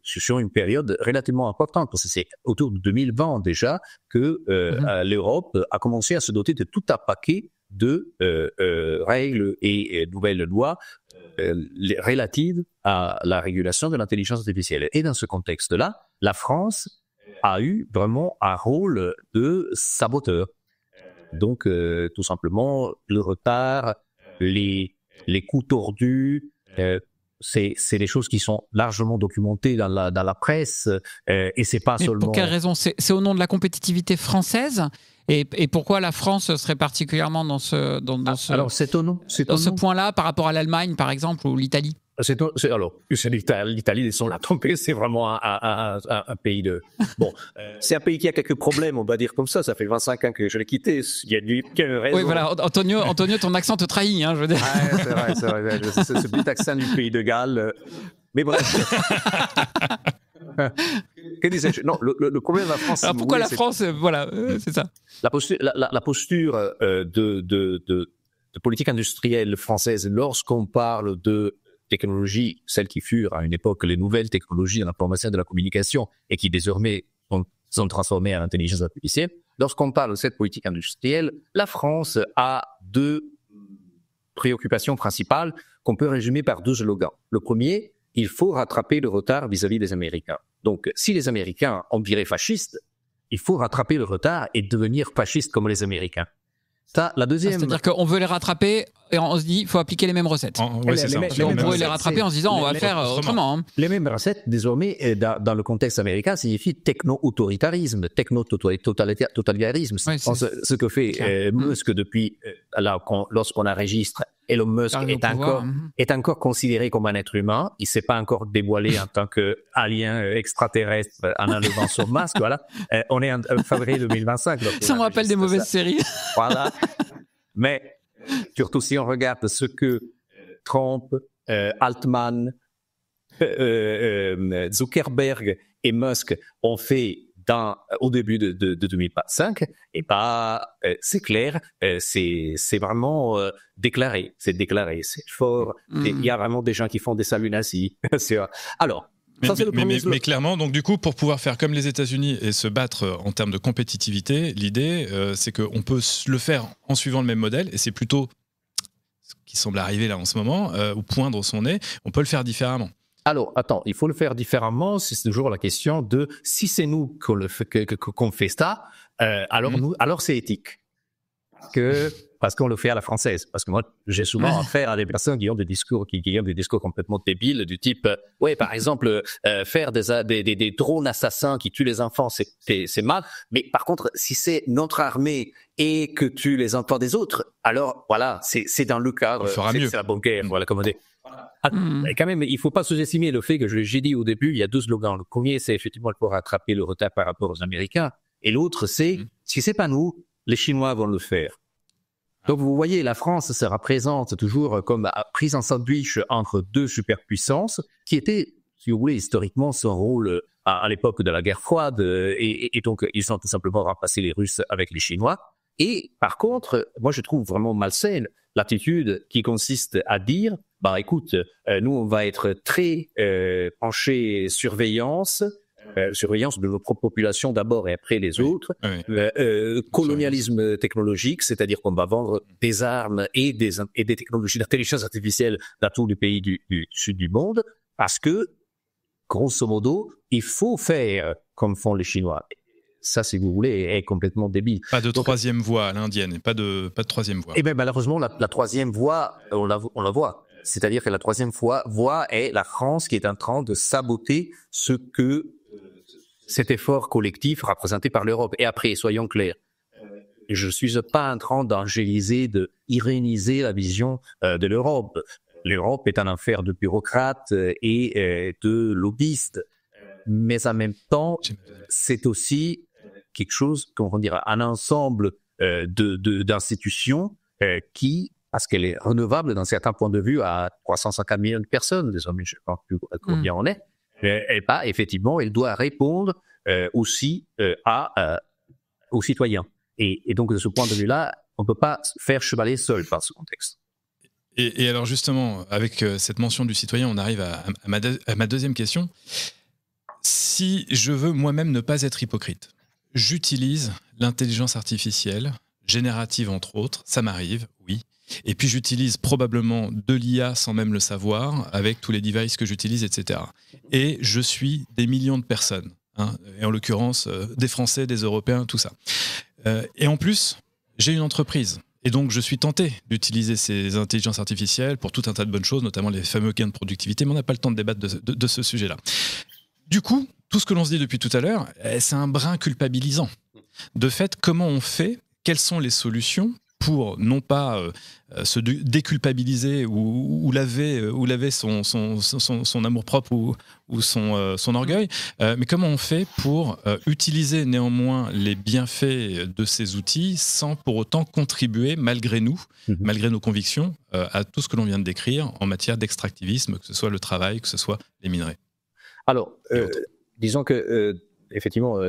sur une période relativement importante, parce que c'est autour de 2020 déjà que l'Europe a commencé à se doter de tout un paquet de règles et nouvelles lois relatives à la régulation de l'intelligence artificielle. Et dans ce contexte-là, la France a eu vraiment un rôle de saboteur. Donc, tout simplement, le retard, les coups tordus, c'est des choses qui sont largement documentées dans la presse, et c'est pas seulement... Pour quelle raison ? C'est au nom de la compétitivité française ? Et pourquoi la France serait particulièrement dans ce point-là par rapport à l'Allemagne, par exemple, ou l'Italie ? L'Italie, laissons la tomber, c'est vraiment un pays de... Bon, c'est un pays qui a quelques problèmes, on va dire comme ça fait 25 ans que je l'ai quitté, il y a une raison. Oui, voilà, Antonio, ton accent te trahit, je veux dire. Ah, c'est vrai, ce petit accent du pays de Galles, mais bref... Que disais-je ? Non, le problème de la France... Alors pourquoi la France, c'est ça. La posture de politique industrielle française, lorsqu'on parle de technologies, celles qui furent à une époque les nouvelles technologies de l'information et de la communication et qui désormais sont transformées en intelligence artificielle, lorsqu'on parle de cette politique industrielle, la France a deux préoccupations principales qu'on peut résumer par deux slogans. Le premier, il faut rattraper le retard vis-à-vis des Américains. Donc, si les Américains ont viré fascistes, il faut rattraper le retard et devenir fasciste comme les Américains. Ça, la deuxième... C'est-à-dire qu'on veut les rattraper et on se dit il faut appliquer les mêmes recettes. On pourrait les rattraper en se disant on va faire autrement. Les mêmes recettes, désormais, dans le contexte américain, signifie techno-autoritarisme, techno-totalitarisme. Oui, ce que fait Musk depuis, lorsqu'on enregistre Elon Musk est encore considéré comme un être humain. Il ne s'est pas encore dévoilé en tant qu'alien extraterrestre en enlevant son masque. Voilà. On est en février 2025. Ça me rappelle des mauvaises séries. Voilà. Mais surtout si on regarde ce que Trump, Altman, Zuckerberg et Musk ont fait au début de 2025, et c'est clair, c'est vraiment déclaré, c'est fort. Il y a vraiment des gens qui font des saluts nazis. Alors, mais clairement, donc du coup, pour pouvoir faire comme les États-Unis et se battre en termes de compétitivité, l'idée, c'est qu'on peut le faire en suivant le même modèle, et c'est plutôt ce qui semble arriver là en ce moment, ou poindre son nez, on peut le faire différemment. Alors, attends, il faut le faire différemment, c'est toujours la question de si c'est nous qu'on fait ça, alors c'est éthique. Parce qu'on le fait à la française. Parce que moi, j'ai souvent affaire à des personnes qui ont des discours complètement débiles du type, par exemple, faire des drones assassins qui tuent les enfants, c'est mal. Mais par contre, si c'est notre armée et que tue les enfants des autres, alors voilà, c'est dans le cadre, c'est la bonne guerre, voilà, comme on dit. Et quand même, il ne faut pas sous-estimer le fait que j'ai dit au début, il y a deux slogans. Le premier, c'est effectivement pour rattraper le retard par rapport aux Américains. Et l'autre, c'est, si c'est pas nous, les Chinois vont le faire. Donc vous voyez, la France se représente toujours comme prise en sandwich entre deux superpuissances, qui était, si vous voulez, historiquement son rôle à l'époque de la guerre froide, et donc ils ont tout simplement remplacé les Russes avec les Chinois. Et par contre, moi je trouve vraiment malsaine l'attitude qui consiste à dire, écoute, nous on va être très penchés surveillance de notre propre population d'abord et après les autres, colonialisme technologique, c'est-à-dire qu'on va vendre des armes et des technologies d'intelligence artificielle dans tous les pays du sud du monde, parce que, grosso modo, il faut faire comme font les Chinois. Ça, si vous voulez, est complètement débile. Pas de troisième voie à l'indienne, pas de troisième voie. Et bien malheureusement, la troisième voie, on la voit. C'est-à-dire que la troisième voie est la France qui est en train de saboter ce que cet effort collectif représenté par l'Europe. Et après, soyons clairs, je ne suis pas en train d'angéliser, d'iréniser la vision de l'Europe. L'Europe est un enfer de bureaucrates et de lobbyistes. Mais en même temps, c'est aussi quelque chose, comment dire, un ensemble d'institutions qui parce qu'elle est renouvelable d'un certain point de vue à 350 millions de personnes, désormais je ne sais pas plus combien on est, effectivement, elle doit répondre aussi aux citoyens. Et donc, de ce point de vue-là, on ne peut pas faire chevalier seul par ce contexte. Et alors justement, avec cette mention du citoyen, on arrive à ma deuxième question. Si je veux moi-même ne pas être hypocrite, j'utilise l'intelligence artificielle, générative entre autres, ça m'arrive, oui. Et puis j'utilise probablement de l'IA sans même le savoir, avec tous les devices que j'utilise, etc. Et je suis des millions de personnes, hein, et en l'occurrence des Français, des Européens, tout ça. Et en plus, j'ai une entreprise. Et donc, je suis tenté d'utiliser ces intelligences artificielles pour tout un tas de bonnes choses, notamment les fameux gains de productivité, mais on n'a pas le temps de débattre de ce sujet-là. Du coup, tout ce que l'on se dit depuis tout à l'heure, c'est un brin culpabilisant. De fait, comment on fait ? Quelles sont les solutions pour non pas se déculpabiliser ou laver son amour-propre ou son orgueil, mais comment on fait pour utiliser néanmoins les bienfaits de ces outils sans pour autant contribuer, malgré nous, malgré nos convictions, à tout ce que l'on vient de décrire en matière d'extractivisme, que ce soit le travail, que ce soit les minerais. Alors, disons que, effectivement,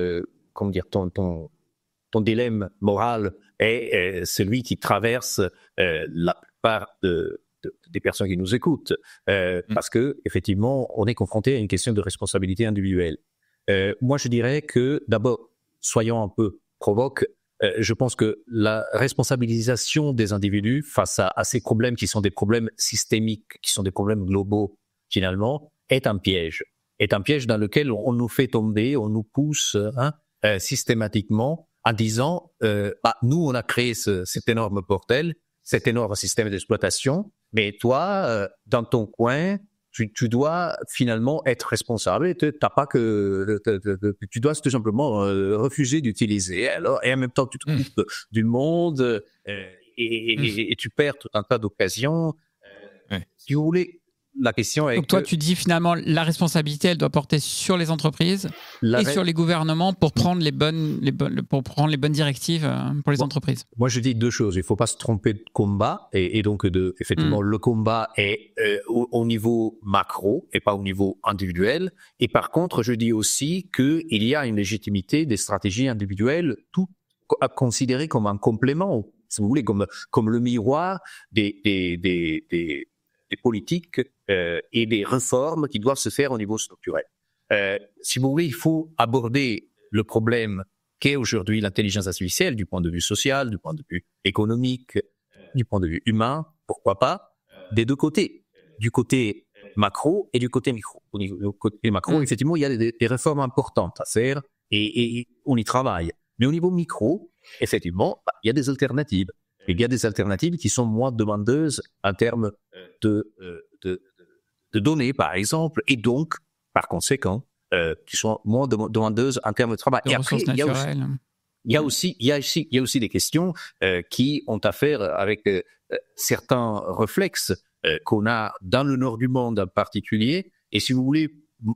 comment dire, ton dilemme moral est celui qui traverse la plupart des personnes qui nous écoutent, parce que effectivement, on est confronté à une question de responsabilité individuelle. Moi, je dirais que d'abord, soyons un peu provoques. Je pense que la responsabilisation des individus face à ces problèmes qui sont des problèmes systémiques, qui sont des problèmes globaux, finalement, est un piège. Est un piège dans lequel on nous fait tomber, on nous pousse systématiquement en disant nous, on a créé cet énorme portel, cet énorme système d'exploitation, mais toi, dans ton coin, tu dois finalement être responsable et t'as pas que tu dois tout simplement refuser d'utiliser. Alors, et en même temps, tu te coupes du monde et tu perds tout un tas d'occasions. Si vous voulez, la question est donc toi, tu dis finalement la responsabilité, elle doit porter sur les entreprises et sur les gouvernements pour prendre les bonnes directives pour les entreprises. Moi, je dis deux choses. Il ne faut pas se tromper de combat et donc effectivement, le combat est au niveau macro et pas au niveau individuel. Et par contre, je dis aussi qu'il y a une légitimité des stratégies individuelles, tout à considérer comme un complément, si vous voulez, comme le miroir des politiques et des réformes qui doivent se faire au niveau structurel. Si vous voulez, il faut aborder le problème qu'est aujourd'hui l'intelligence artificielle du point de vue social, du point de vue économique, du point de vue humain, pourquoi pas, des deux côtés, du côté macro et du côté micro. Au niveau du côté macro, effectivement, il y a des réformes importantes à faire et on y travaille. Mais au niveau micro, effectivement, il y a des alternatives. Il y a des alternatives qui sont moins demandeuses en termes de données, par exemple, et donc, par conséquent, qui sont moins demandeuses en termes de travail. Et après, il y a aussi des questions qui ont à faire avec certains réflexes qu'on a dans le nord du monde en particulier. Et si vous voulez,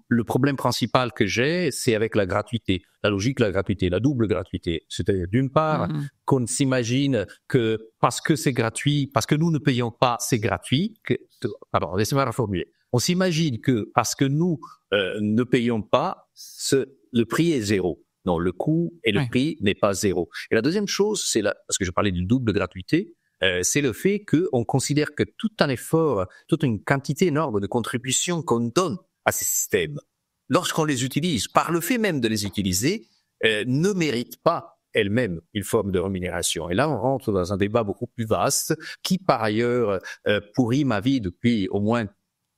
le problème principal que j'ai, c'est avec la gratuité, la logique de la gratuité, la double gratuité. C'est-à-dire, d'une part, qu'on s'imagine que parce que c'est gratuit, parce que nous ne payons pas, c'est gratuit. Pardon, laissez-moi reformuler. On s'imagine que parce que nous ne payons pas, le prix est zéro. Non, le coût et le prix n'est pas zéro. Et la deuxième chose, parce que je parlais d'une double gratuité, c'est le fait qu'on considère que tout un effort, toute une quantité énorme de contributions qu'on donne à ces systèmes, lorsqu'on les utilise, par le fait même de les utiliser, ne méritent pas elles-mêmes une forme de rémunération. Et là, on rentre dans un débat beaucoup plus vaste, qui par ailleurs pourrit ma vie depuis au moins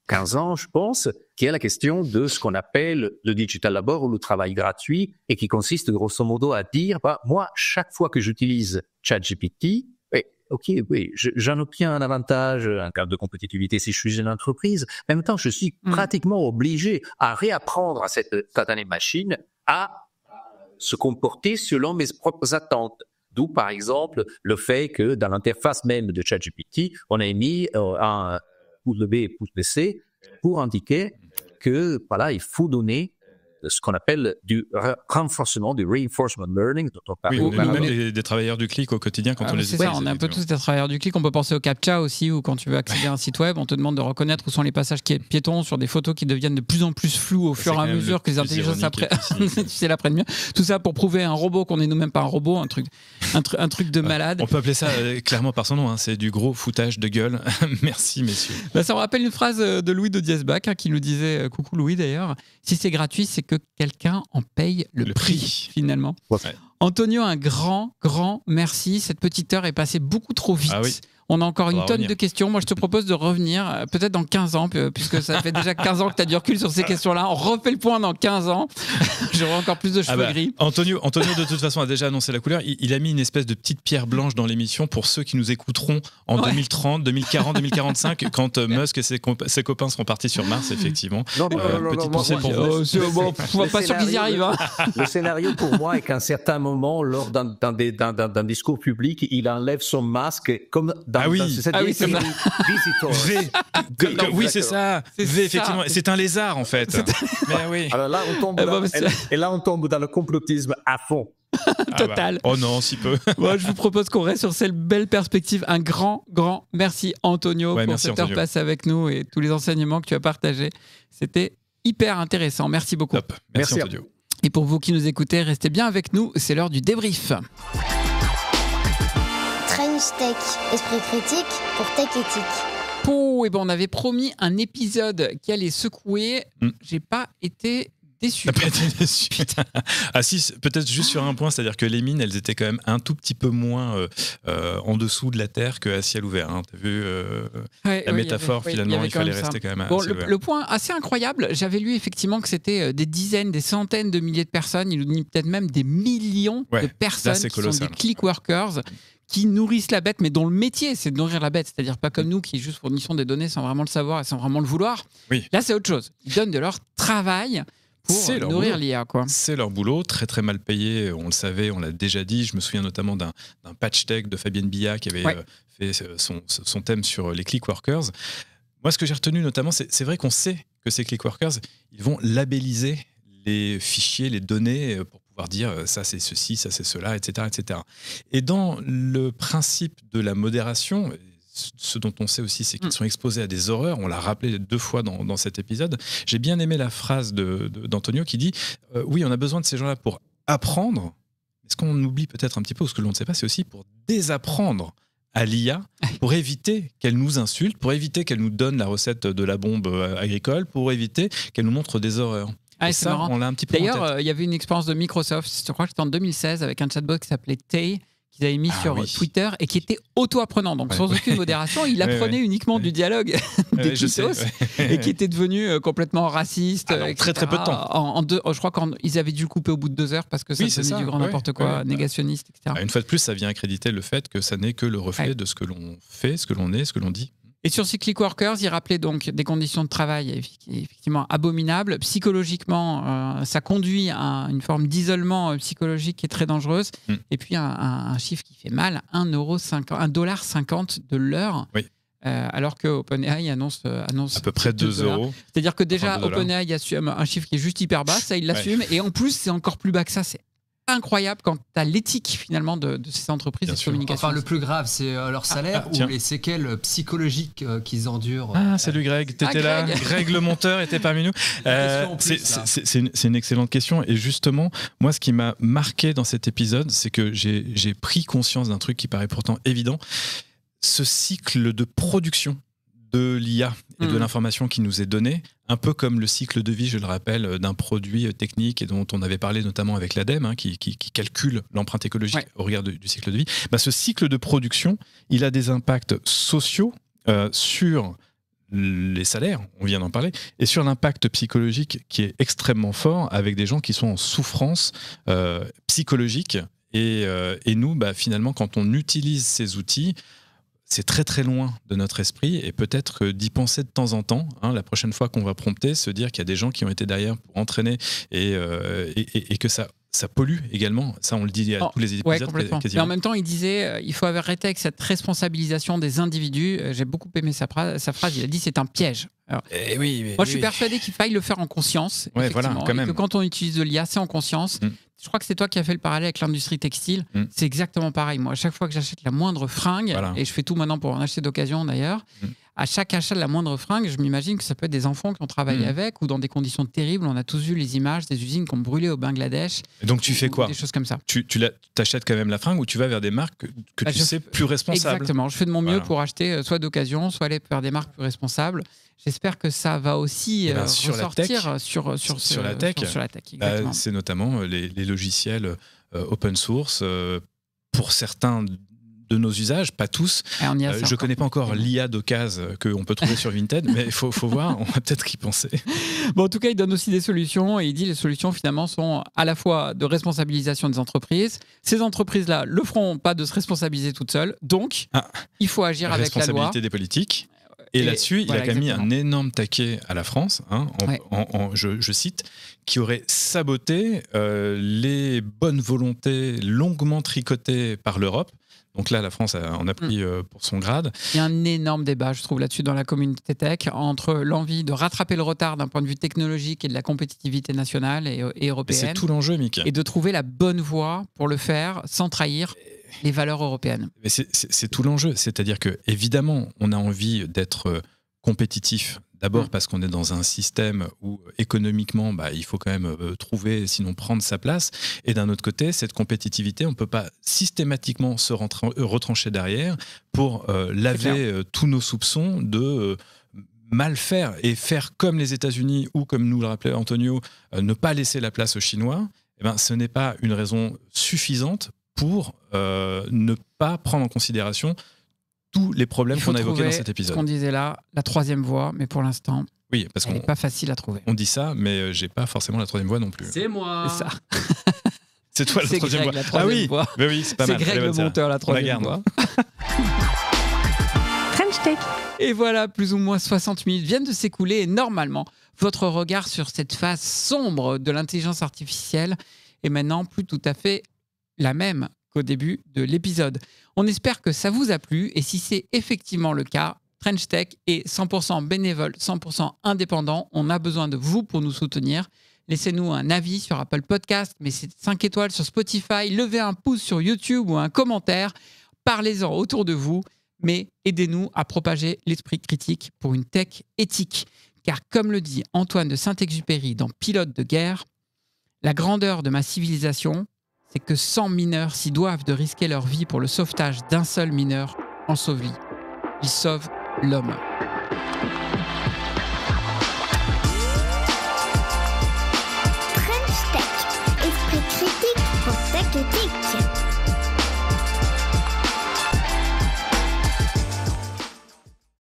15 ans, je pense, qui est la question de ce qu'on appelle le digital labor ou le travail gratuit, et qui consiste grosso modo à dire, moi, chaque fois que j'utilise ChatGPT, j'en obtiens un avantage en cas de compétitivité si je suis une entreprise. En même temps, je suis pratiquement obligé à réapprendre à cette satanée machine à se comporter selon mes propres attentes. D'où, par exemple, le fait que dans l'interface même de ChatGPT, on a mis un pouce levé et pouce baissé pour indiquer que, voilà, il faut donner ce qu'on appelle du renforcement, du reinforcement learning dont on parle. Oui, on est nous-mêmes des travailleurs du clic au quotidien quand on les utilise. C'est ça, on est un peu tous des travailleurs du clic. On peut penser au CAPTCHA aussi, où quand tu veux accéder à un site web, on te demande de reconnaître où sont les passages piétons sur des photos qui deviennent de plus en plus floues au fur et à mesure que les intelligences l'apprennent mieux. Tout ça pour prouver à un robot qu'on n'est nous-mêmes pas un robot, un truc de malade. On peut appeler ça clairement par son nom, c'est du gros foutage de gueule. Merci messieurs. Ça me rappelle une phrase de Louis de Diesbach qui nous disait, coucou Louis d'ailleurs, si c'est gratuit, c'est que quelqu'un en paye le prix finalement. Ouais. Antonio, un grand merci. Cette petite heure est passée beaucoup trop vite. Ah oui. On a encore une tonne de questions. Moi, je te propose de revenir peut-être dans 15 ans, puisque ça fait déjà 15 ans que tu as du recul sur ces questions-là. On refait le point dans 15 ans. J'aurai encore plus de cheveux gris. Antonio, de toute façon, a déjà annoncé la couleur. Il a mis une espèce de petite pierre blanche dans l'émission pour ceux qui nous écouteront en 2030, 2040, 2045, quand Musk et ses copains seront partis sur Mars, effectivement. Petite pensée pour vous. Pas sûr qu'ils y arrivent. Hein. Le scénario pour moi est qu'à un certain moment, lors d'un discours public, il enlève son masque comme dans cette série Visitor. Oui, c'est ça. Effectivement, c'est un lézard en fait. Mais oui. Alors là, on tombe dans le complotisme à fond. Total. Oh non, si peu. Moi, je vous propose qu'on reste sur cette belle perspective. Un grand merci Antonio pour cette heure passée avec nous et tous les enseignements que tu as partagés. C'était hyper intéressant. Merci beaucoup. Top. Merci Antonio. Et pour vous qui nous écoutez, restez bien avec nous. C'est l'heure du débrief. Trench Tech, esprit critique pour Tech Éthique. On avait promis un épisode qui allait secouer. J'ai pas été déçu. T'as pas été déçu. Ah si, peut-être juste sur un point, c'est-à-dire que les mines, elles étaient quand même un tout petit peu moins en dessous de la Terre qu'à ciel ouvert. Hein. T'as vu la métaphore, finalement, il fallait rester quand même à ciel ouvert. Le point assez incroyable, j'avais lu effectivement que c'était des dizaines, des centaines de milliers de personnes, il nous dit peut-être même des millions de personnes qui sont des click workers, qui nourrissent la bête, mais dont le métier, c'est de nourrir la bête. C'est-à-dire pas comme nous qui juste fournissons des données sans vraiment le savoir et sans vraiment le vouloir. Oui. Là, c'est autre chose. Ils donnent de leur travail pour nourrir l'IA. C'est leur boulot, très très mal payé, on le savait, on l'a déjà dit. Je me souviens notamment d'un patch tech de Fabienne Billa qui avait fait son thème sur les click workers. Moi, ce que j'ai retenu notamment, c'est vrai qu'on sait que ces click workers, ils vont labelliser les fichiers, les données pour pouvoir dire ça c'est ceci, ça c'est cela, etc., etc. Et dans le principe de la modération, ce dont on sait aussi, c'est qu'ils sont exposés à des horreurs. On l'a rappelé 2 fois dans cet épisode. J'ai bien aimé la phrase d'Antonio qui dit oui, on a besoin de ces gens-là pour apprendre. Mais ce qu'on oublie peut-être un petit peu, ou ce que l'on ne sait pas, c'est aussi pour désapprendre à l'IA, pour éviter qu'elle nous insulte, pour éviter qu'elle nous donne la recette de la bombe agricole, pour éviter qu'elle nous montre des horreurs. Et ça, on l'a un petit peu en tête. D'ailleurs, il y avait une expérience de Microsoft, je crois que c'était en 2016, avec un chatbot qui s'appelait Tay, qu'ils avaient mis sur Twitter et qui était auto-apprenant, donc sans aucune modération. Il apprenait uniquement du dialogue des tweetos et qui était devenu complètement raciste. Très très peu de temps. Je crois qu'ils avaient dû le couper au bout de 2 heures parce que ça devenait du grand n'importe quoi, négationniste, etc. Une fois de plus, ça vient accréditer le fait que ça n'est que le reflet de ce que l'on fait, ce que l'on est, ce que l'on dit. Et sur ces click workers, il rappelait donc des conditions de travail effectivement abominables. Psychologiquement, ça conduit à une forme d'isolement psychologique qui est très dangereuse. Et puis un chiffre qui fait mal, $1,50 de l'heure. Oui. Alors que OpenAI annonce à peu près 2 €. C'est-à-dire que déjà OpenAI assume un chiffre qui est juste hyper bas, ça il l'assume. Et en plus, c'est encore plus bas que ça. C'est incroyable quand tu as l'éthique finalement de ces entreprises et de communication. Enfin, le plus grave, c'est leur salaire ou les séquelles psychologiques qu'ils endurent. Salut Greg, t'étais là. Greg le monteur était parmi nous. C'est une excellente question. Et justement, moi, ce qui m'a marqué dans cet épisode, c'est que j'ai pris conscience d'un truc qui paraît pourtant évident. Ce cycle de production de l'IA et de l'information qui nous est donnée, un peu comme le cycle de vie, je le rappelle, d'un produit technique et dont on avait parlé notamment avec l'ADEME, qui calcule l'empreinte écologique au regard du cycle de vie. Ce cycle de production, il a des impacts sociaux sur les salaires, on vient d'en parler, et sur l'impact psychologique qui est extrêmement fort avec des gens qui sont en souffrance psychologique. Et nous, finalement, quand on utilise ces outils, c'est très très loin de notre esprit et peut-être d'y penser de temps en temps, la prochaine fois qu'on va prompter, se dire qu'il y a des gens qui ont été derrière pour entraîner et que ça ça pollue également. Ça, on le dit à tous les épisodes. Complètement. Mais en même temps, il disait il faut arrêter avec cette responsabilisation des individus. J'ai beaucoup aimé sa phrase. Il a dit c'est un piège. Alors, moi, je suis persuadé qu'il faille le faire en conscience. Ouais, voilà, quand même. Et que quand on utilise de l'IA, c'est en conscience. Je crois que c'est toi qui as fait le parallèle avec l'industrie textile. C'est exactement pareil. Moi, à chaque fois que j'achète la moindre fringue, et je fais tout maintenant pour en acheter d'occasion d'ailleurs, à chaque achat de la moindre fringue, je m'imagine que ça peut être des enfants qui ont travaillé avec ou dans des conditions terribles. On a tous vu les images des usines qui ont brûlé au Bangladesh. Et donc tu fais quoi? Des choses comme ça. Tu t'achètes quand même la fringue ou tu vas vers des marques que tu sais plus responsables? Exactement. Je fais de mon mieux pour acheter soit d'occasion, soit aller vers des marques plus responsables. J'espère que ça va aussi ressortir sur la tech. C'est notamment les logiciels open source pour certains de nos usages, pas tous. Je ne connais pas encore l'IA d'occasion qu'on peut trouver sur Vinted, mais il faut voir, on va peut-être y penser. Bon, en tout cas, il donne aussi des solutions et il dit les solutions finalement sont à la fois de responsabilisation des entreprises. Ces entreprises-là ne le feront pas de se responsabiliser toutes seules, donc il faut agir avec la loi. Responsabilité des politiques. Et là-dessus, il a quand même mis un énorme taquet à la France, je cite, qui aurait saboté les bonnes volontés longuement tricotées par l'Europe. Donc là, la France en a pris pour son grade. Il y a un énorme débat, je trouve, là-dessus dans la communauté tech, entre l'envie de rattraper le retard d'un point de vue technologique et de la compétitivité nationale et européenne. C'est tout l'enjeu, Mick. Et de trouver la bonne voie pour le faire sans trahir les valeurs européennes. Mais c'est tout l'enjeu. C'est-à-dire que, évidemment, on a envie d'être compétitif. D'abord parce qu'on est dans un système où économiquement, il faut quand même trouver, sinon prendre sa place. Et d'un autre côté, cette compétitivité, on ne peut pas systématiquement se retrancher derrière pour laver tous nos soupçons de mal faire et faire comme les États-Unis ou, comme nous le rappelait Antonio, ne pas laisser la place aux Chinois. Ce n'est pas une raison suffisante pour ne pas prendre en considération tous les problèmes qu'on a évoqués dans cet épisode. Ce qu'on disait là, la troisième voie, mais pour l'instant, parce elle n'est pas facile à trouver. On dit ça, mais j'ai pas forcément la troisième voie non plus. C'est moi. C'est ça. C'est toi la troisième voie. Voie. Mais oui, c'est pas mal. C'est Greg le monteur, la troisième voie. French Tech. Et voilà, plus ou moins 60 minutes viennent de s'écouler et normalement, votre regard sur cette phase sombre de l'intelligence artificielle est maintenant plus tout à fait la même qu'au début de l'épisode. On espère que ça vous a plu et si c'est effectivement le cas, French Tech est 100% bénévole, 100% indépendant. On a besoin de vous pour nous soutenir. Laissez-nous un avis sur Apple Podcast, mais c'est 5 étoiles sur Spotify. Levez un pouce sur YouTube ou un commentaire. Parlez-en autour de vous, mais aidez-nous à propager l'esprit critique pour une tech éthique. Car comme le dit Antoine de Saint-Exupéry dans Pilote de guerre, la grandeur de ma civilisation, c'est que 100 mineurs s'y doivent de risquer leur vie pour le sauvetage d'un seul mineur enseveli. Ils sauvent l'homme.